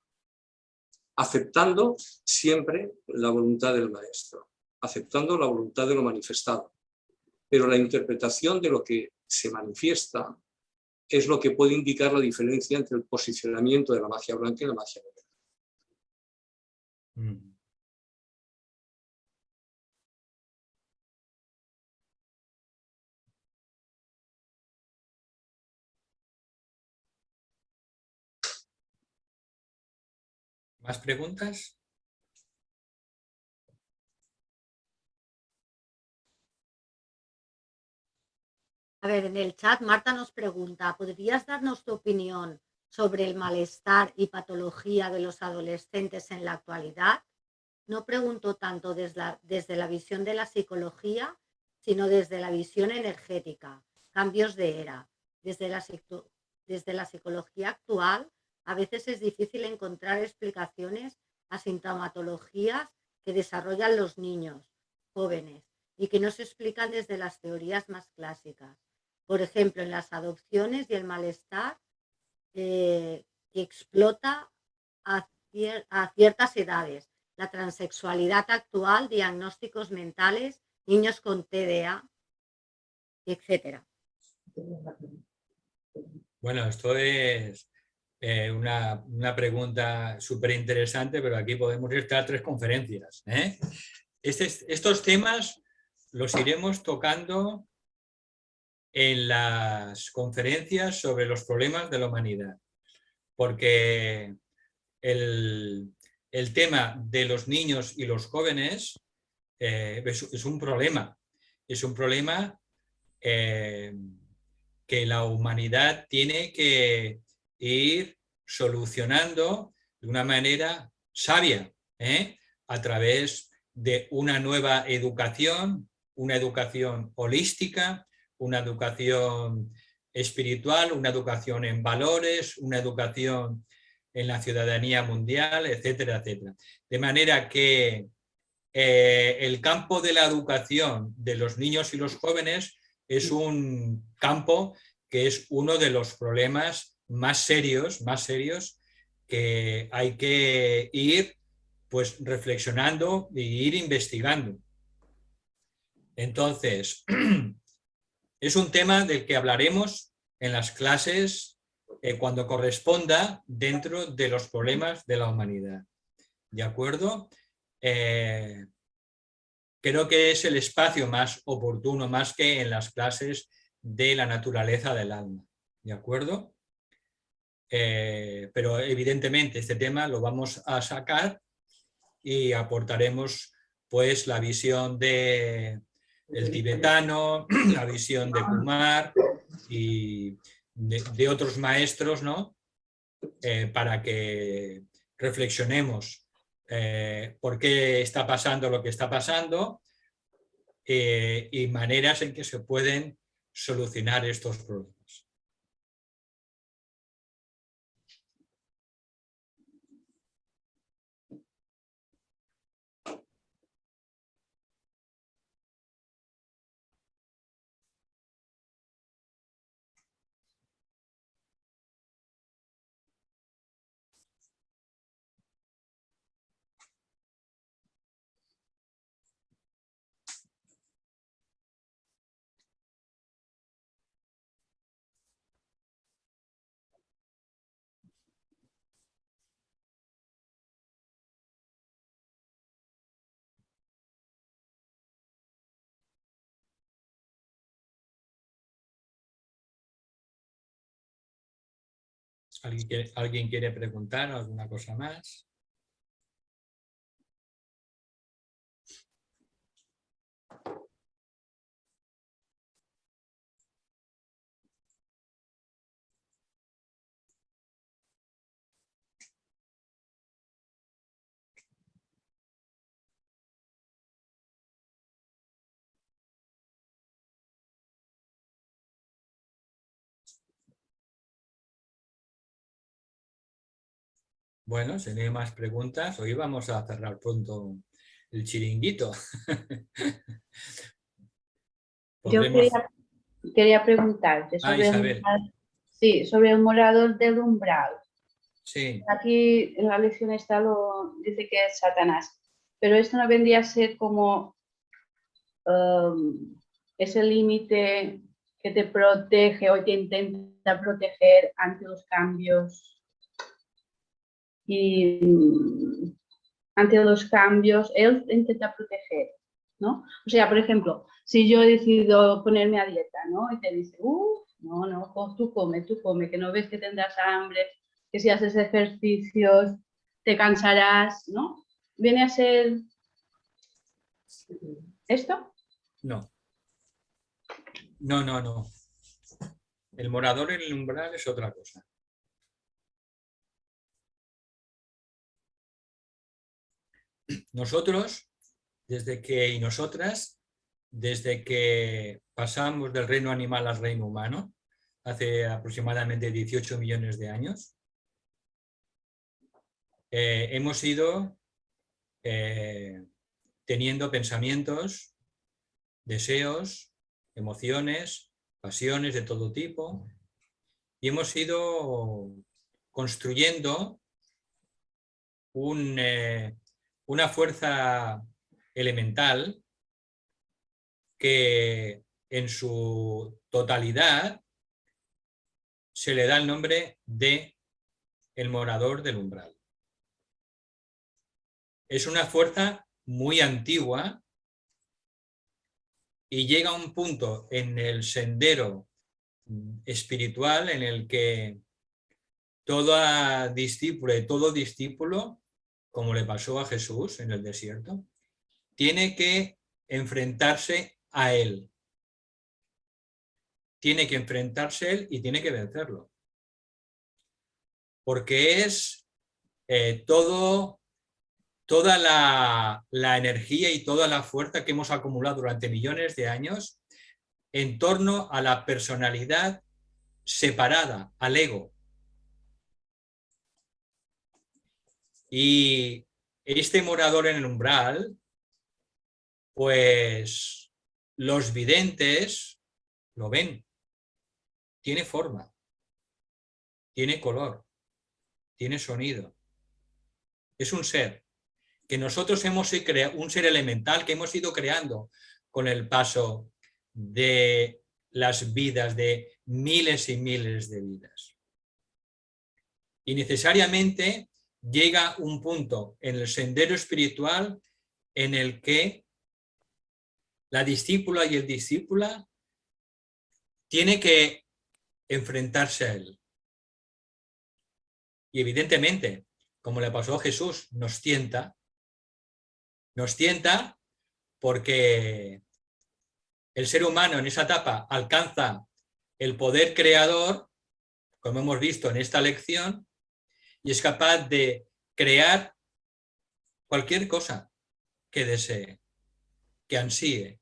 Aceptando siempre la voluntad del maestro, aceptando la voluntad de lo manifestado. Pero la interpretación de lo que se manifiesta es lo que puede indicar la diferencia entre el posicionamiento de la magia blanca y la magia negra. ¿Más preguntas? A ver, en el chat Marta nos pregunta, ¿podrías darnos tu opinión sobre el malestar y patología de los adolescentes en la actualidad? No pregunto tanto desde la visión de la psicología, sino desde la visión energética, cambios de era. Desde la psicología actual, a veces es difícil encontrar explicaciones asintomatologías que desarrollan los niños jóvenes y que no se explican desde las teorías más clásicas. Por ejemplo, en las adopciones y el malestar que explota a ciertas edades, la transexualidad actual, diagnósticos mentales, niños con TDA, etcétera. Bueno, esto es una pregunta súper interesante, pero aquí podemos estar 3 conferencias. Estos temas los iremos tocando en las conferencias sobre los problemas de la humanidad, porque el tema de los niños y los jóvenes es un problema. Es un problema que la humanidad tiene que ir solucionando de una manera sabia, a través de una nueva educación, una educación holística, una educación espiritual, una educación en valores, una educación en la ciudadanía mundial, etcétera, etcétera. De manera que el campo de la educación de los niños y los jóvenes es un campo que es uno de los problemas más serios que hay que ir pues reflexionando e ir investigando. Entonces, es un tema del que hablaremos en las clases cuando corresponda dentro de los problemas de la humanidad. ¿De acuerdo? Creo que es el espacio más oportuno, más que en las clases de la naturaleza del alma. ¿De acuerdo? Pero evidentemente este tema lo vamos a sacar y aportaremos pues la visión del tibetano, la visión de Kumar y de otros maestros, ¿no? Para que reflexionemos por qué está pasando lo que está pasando y maneras en que se pueden solucionar estos problemas. ¿Alguien quiere preguntar alguna cosa más? Bueno, si no hay más preguntas, hoy vamos a cerrar pronto el chiringuito. Yo quería preguntarte sobre, sobre el morador del umbral. Sí. Aquí en la lección esta lo dice que es Satanás, pero esto no vendría a ser como ese límite que te protege o te intenta proteger ante los cambios. Y ante los cambios, él intenta proteger, ¿no? O sea, por ejemplo, si yo decido ponerme a dieta, ¿no? Y te dice, no, tú come, que no ves que tendrás hambre, que si haces ejercicios te cansarás, ¿no? ¿Viene a ser esto? No. No. El morador en el umbral es otra cosa. Nosotros, desde que pasamos del reino animal al reino humano, hace aproximadamente 18 millones de años, hemos ido teniendo pensamientos, deseos, emociones, pasiones de todo tipo, y hemos ido construyendo una fuerza elemental que en su totalidad se le da el nombre de el morador del umbral. Es una fuerza muy antigua y llega a un punto en el sendero espiritual en el que toda discípula y todo discípulo, como le pasó a Jesús en el desierto, tiene que enfrentarse a él. Tiene que enfrentarse a él y tiene que vencerlo. Porque es toda la energía y toda la fuerza que hemos acumulado durante millones de años en torno a la personalidad separada, al ego. Y este morador en el umbral, pues los videntes lo ven. Tiene forma, tiene color, tiene sonido. Es un ser que nosotros hemos creado, un ser elemental que hemos ido creando con el paso de las vidas, de miles y miles de vidas. Y necesariamente llega un punto en el sendero espiritual en el que la discípula y el discípula tiene que enfrentarse a él. Y evidentemente, como le pasó a Jesús, nos tienta porque el ser humano en esa etapa alcanza el poder creador, como hemos visto en esta lección, y es capaz de crear cualquier cosa que desee, que ansíe.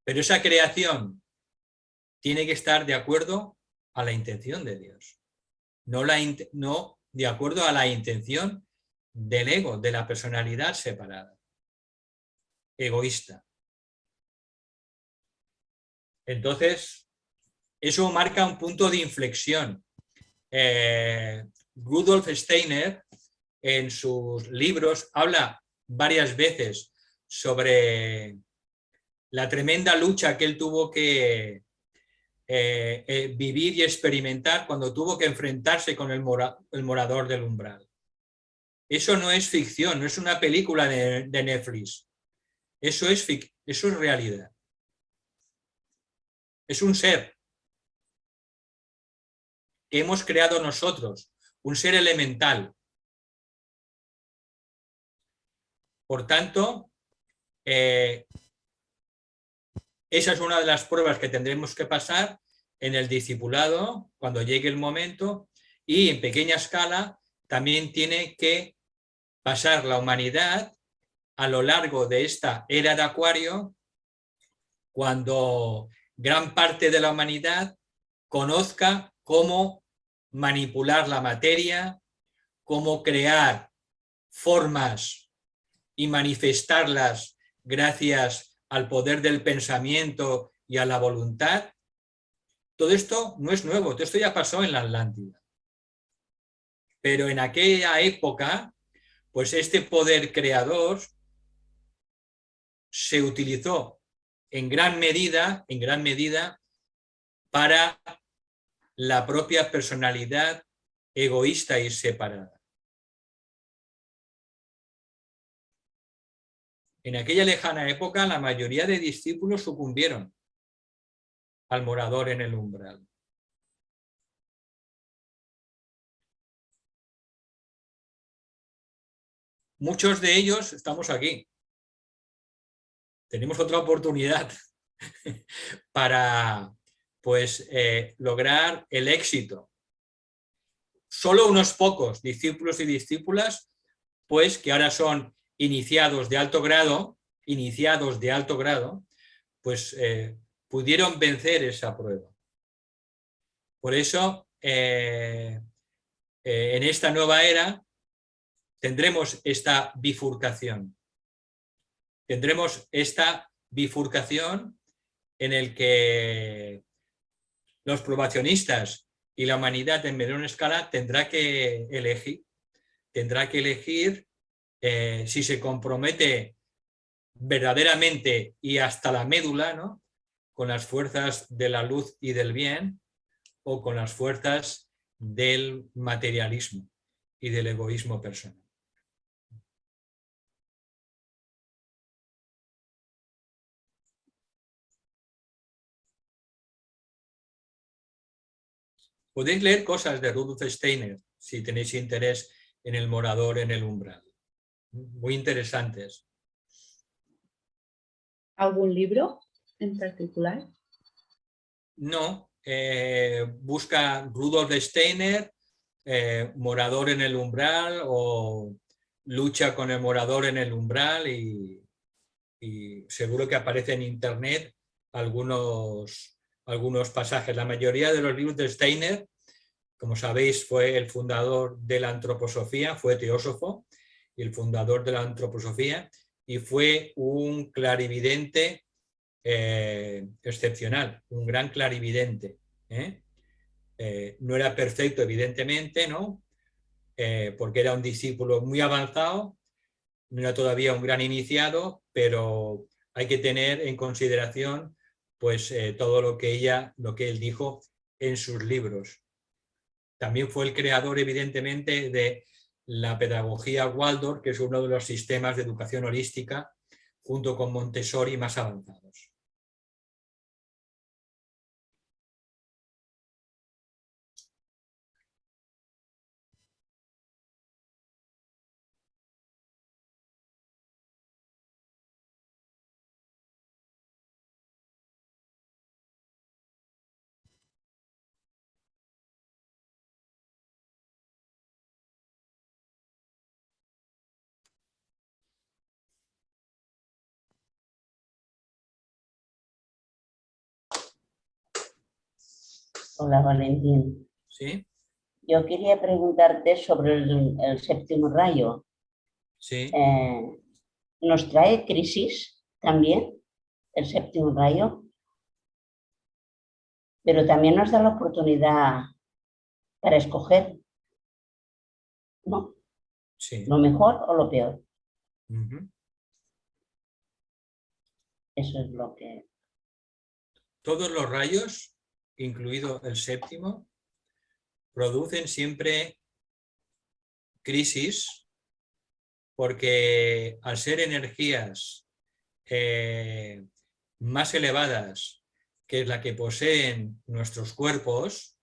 Pero esa creación tiene que estar de acuerdo a la intención de Dios, no de acuerdo a la intención del ego, de la personalidad separada, egoísta. Entonces, eso marca un punto de inflexión. Rudolf Steiner, en sus libros, habla varias veces sobre la tremenda lucha que él tuvo que vivir y experimentar cuando tuvo que enfrentarse con el morador del umbral. Eso no es ficción, no es una película de Netflix. Eso es realidad. Es un ser que hemos creado nosotros, un ser elemental. Por tanto, esa es una de las pruebas que tendremos que pasar en el discipulado cuando llegue el momento, y en pequeña escala también tiene que pasar la humanidad a lo largo de esta era de Acuario, cuando gran parte de la humanidad conozca cómo manipular la materia, cómo crear formas y manifestarlas gracias al poder del pensamiento y a la voluntad. Todo esto no es nuevo, todo esto ya pasó en la Atlántida. Pero en aquella época, pues este poder creador se utilizó en gran medida para la propia personalidad egoísta y separada. En aquella lejana época, la mayoría de discípulos sucumbieron al morador en el umbral. Muchos de ellos estamos aquí. Tenemos otra oportunidad para lograr el éxito. Solo unos pocos discípulos y discípulas, pues que ahora son iniciados de alto grado, pues pudieron vencer esa prueba. Por eso, en esta nueva era, tendremos esta bifurcación. Tendremos esta bifurcación en el que los probacionistas y la humanidad en menor escala tendrá que elegir si se compromete verdaderamente y hasta la médula, ¿no?, con las fuerzas de la luz y del bien, o con las fuerzas del materialismo y del egoísmo personal. Podéis leer cosas de Rudolf Steiner si tenéis interés en el morador en el umbral. Muy interesantes. ¿Algún libro en particular? No, busca Rudolf Steiner, morador en el umbral o lucha con el morador en el umbral y seguro que aparece en internet algunos pasajes. La mayoría de los libros de Steiner, como sabéis, fue el fundador de la antroposofía, fue teósofo y el fundador de la antroposofía, y fue un clarividente excepcional, un gran clarividente. No era perfecto, evidentemente, ¿no? Porque era un discípulo muy avanzado, no era todavía un gran iniciado, pero hay que tener en consideración pues, todo lo que él dijo en sus libros. También fue el creador, evidentemente, de la pedagogía Waldorf, que es uno de los sistemas de educación holística, junto con Montessori, más avanzados. Hola, Valentín. ¿Sí? Yo quería preguntarte sobre el séptimo rayo. Sí. ¿Nos trae crisis también el séptimo rayo? Pero también nos da la oportunidad para escoger, ¿no? Sí. Lo mejor o lo peor. Uh-huh. Eso es lo que... Todos los rayos, incluido el séptimo, producen siempre crisis, porque al ser energías más elevadas que la que poseen nuestros cuerpos,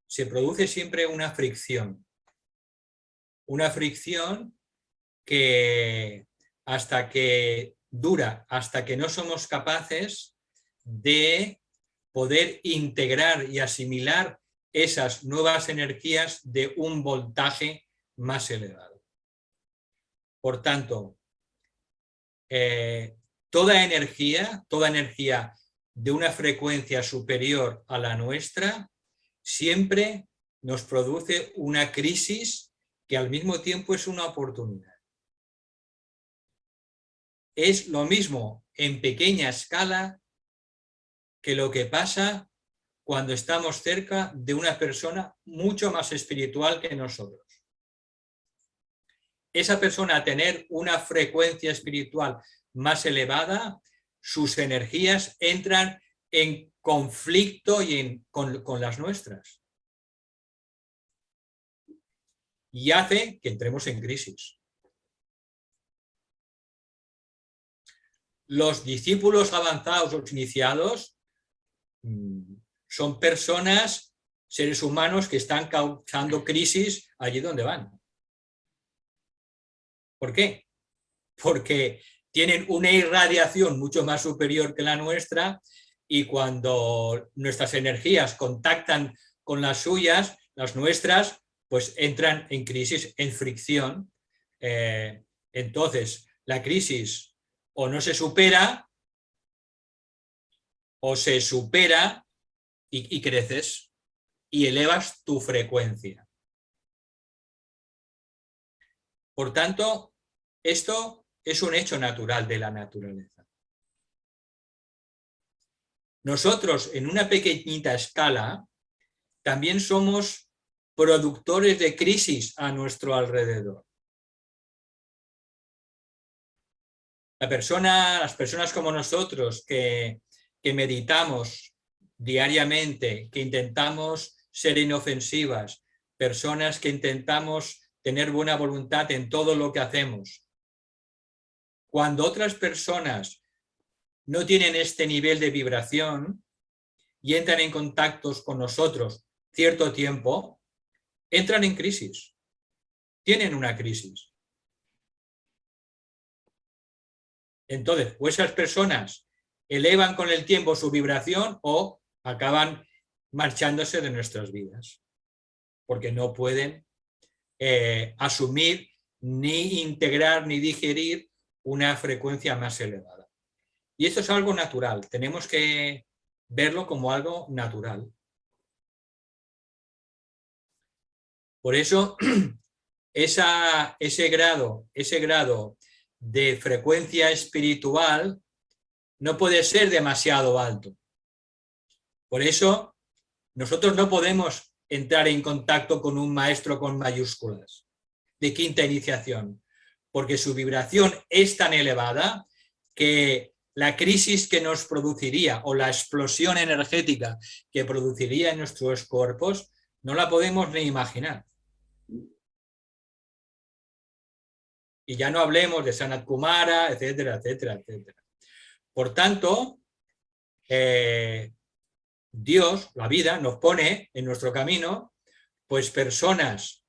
se produce siempre una fricción que hasta que dura, hasta que no somos capaces de poder integrar y asimilar esas nuevas energías de un voltaje más elevado. Por tanto, toda energía de una frecuencia superior a la nuestra siempre nos produce una crisis que al mismo tiempo es una oportunidad. Es lo mismo en pequeña escala que lo que pasa cuando estamos cerca de una persona mucho más espiritual que nosotros. Esa persona, a tener una frecuencia espiritual más elevada, sus energías entran en conflicto con las nuestras. Y hace que entremos en crisis. Los discípulos avanzados, los iniciados, son personas, seres humanos que están causando crisis allí donde van. ¿Por qué? Porque tienen una irradiación mucho más superior que la nuestra, y cuando nuestras energías contactan con las suyas, las nuestras, pues entran en crisis, en fricción. Entonces, la crisis o no se supera, o se supera y creces y elevas tu frecuencia. Por tanto, esto es un hecho natural de la naturaleza. Nosotros, en una pequeñita escala, también somos productores de crisis a nuestro alrededor. Las personas como nosotros que meditamos diariamente, que intentamos ser inofensivas, personas que intentamos tener buena voluntad en todo lo que hacemos. Cuando otras personas no tienen este nivel de vibración y entran en contactos con nosotros cierto tiempo, entran en crisis, tienen una crisis. Entonces, o esas personas elevan con el tiempo su vibración o acaban marchándose de nuestras vidas, porque no pueden asumir, ni integrar, ni digerir una frecuencia más elevada. Y esto es algo natural, tenemos que verlo como algo natural. Por eso, ese grado de frecuencia espiritual no puede ser demasiado alto. Por eso, nosotros no podemos entrar en contacto con un maestro con mayúsculas de quinta iniciación, porque su vibración es tan elevada que la crisis que nos produciría o la explosión energética que produciría en nuestros cuerpos no la podemos ni imaginar. Y ya no hablemos de Sanat Kumara, etcétera, etcétera, etcétera. Por tanto, Dios, la vida, nos pone en nuestro camino pues personas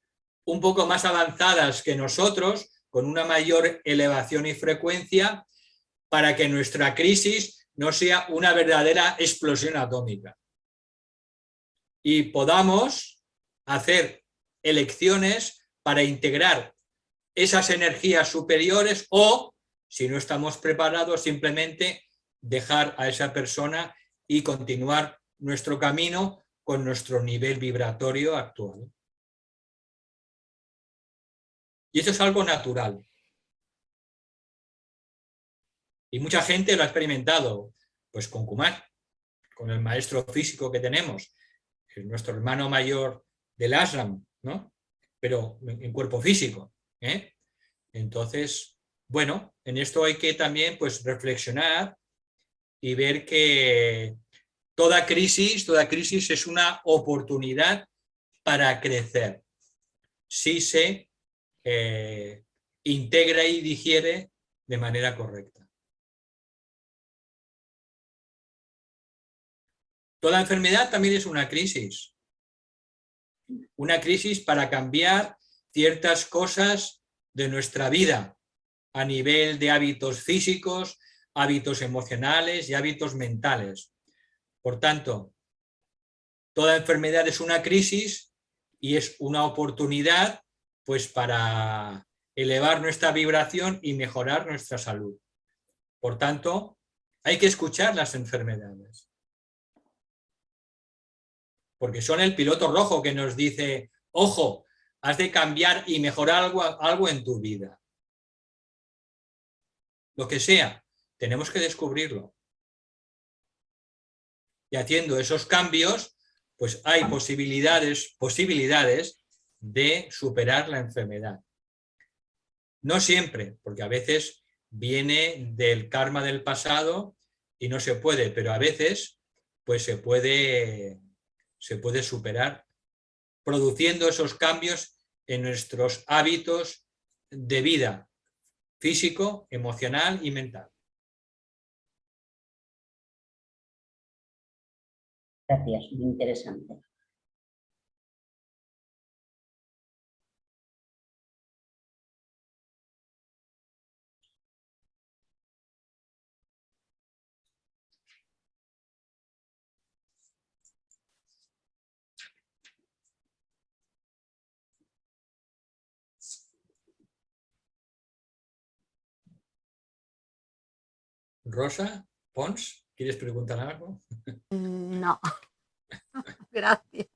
un poco más avanzadas que nosotros, con una mayor elevación y frecuencia, para que nuestra crisis no sea una verdadera explosión atómica. Y podamos hacer elecciones para integrar esas energías superiores o, si no estamos preparados, simplemente dejar a esa persona y continuar nuestro camino con nuestro nivel vibratorio actual. Y eso es algo natural. Y mucha gente lo ha experimentado, pues con Kumar, con el maestro físico que tenemos, que es nuestro hermano mayor del ashram, ¿no? Pero en cuerpo físico, ¿eh? Entonces, bueno, en esto hay que también pues reflexionar y ver que toda crisis es una oportunidad para crecer, si se integra y digiere de manera correcta. Toda enfermedad también es una crisis para cambiar ciertas cosas de nuestra vida a nivel de hábitos físicos, hábitos emocionales y hábitos mentales. Por tanto, toda enfermedad es una crisis y es una oportunidad pues para elevar nuestra vibración y mejorar nuestra salud. Por tanto, hay que escuchar las enfermedades, porque son el piloto rojo que nos dice, ojo, has de cambiar y mejorar algo en tu vida. Lo que sea, tenemos que descubrirlo. Y haciendo esos cambios, pues hay posibilidades de superar la enfermedad. No siempre, porque a veces viene del karma del pasado y no se puede, pero a veces pues se puede superar produciendo esos cambios en nuestros hábitos de vida físico, emocional y mental. Gracias, muy interesante. Rosa Pons, ¿quieres preguntar algo? No, gracias.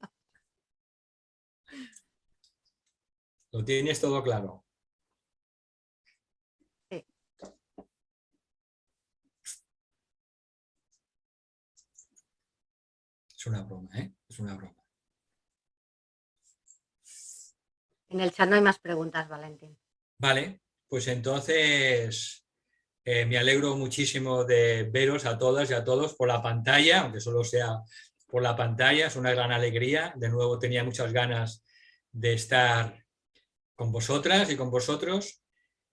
¿Lo tienes todo claro? Es una broma, ¿eh? Es una broma. En el chat no hay más preguntas, Valentín. Vale, pues entonces me alegro muchísimo de veros a todas y a todos por la pantalla, aunque solo sea por la pantalla, es una gran alegría. De nuevo tenía muchas ganas de estar con vosotras y con vosotros,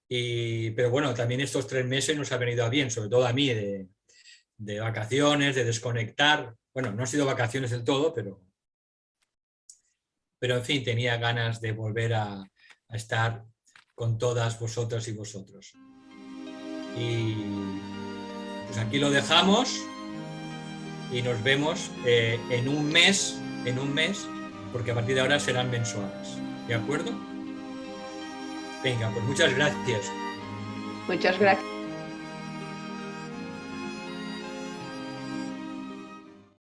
pero bueno, también estos 3 meses nos ha venido a bien, sobre todo a mí, de vacaciones, de desconectar. Bueno, no han sido vacaciones del todo, pero en fin, tenía ganas de volver a estar con todas vosotras y vosotros. Y pues aquí lo dejamos y nos vemos en un mes, porque a partir de ahora serán mensuales. ¿De acuerdo? Venga, pues muchas gracias. Muchas gracias.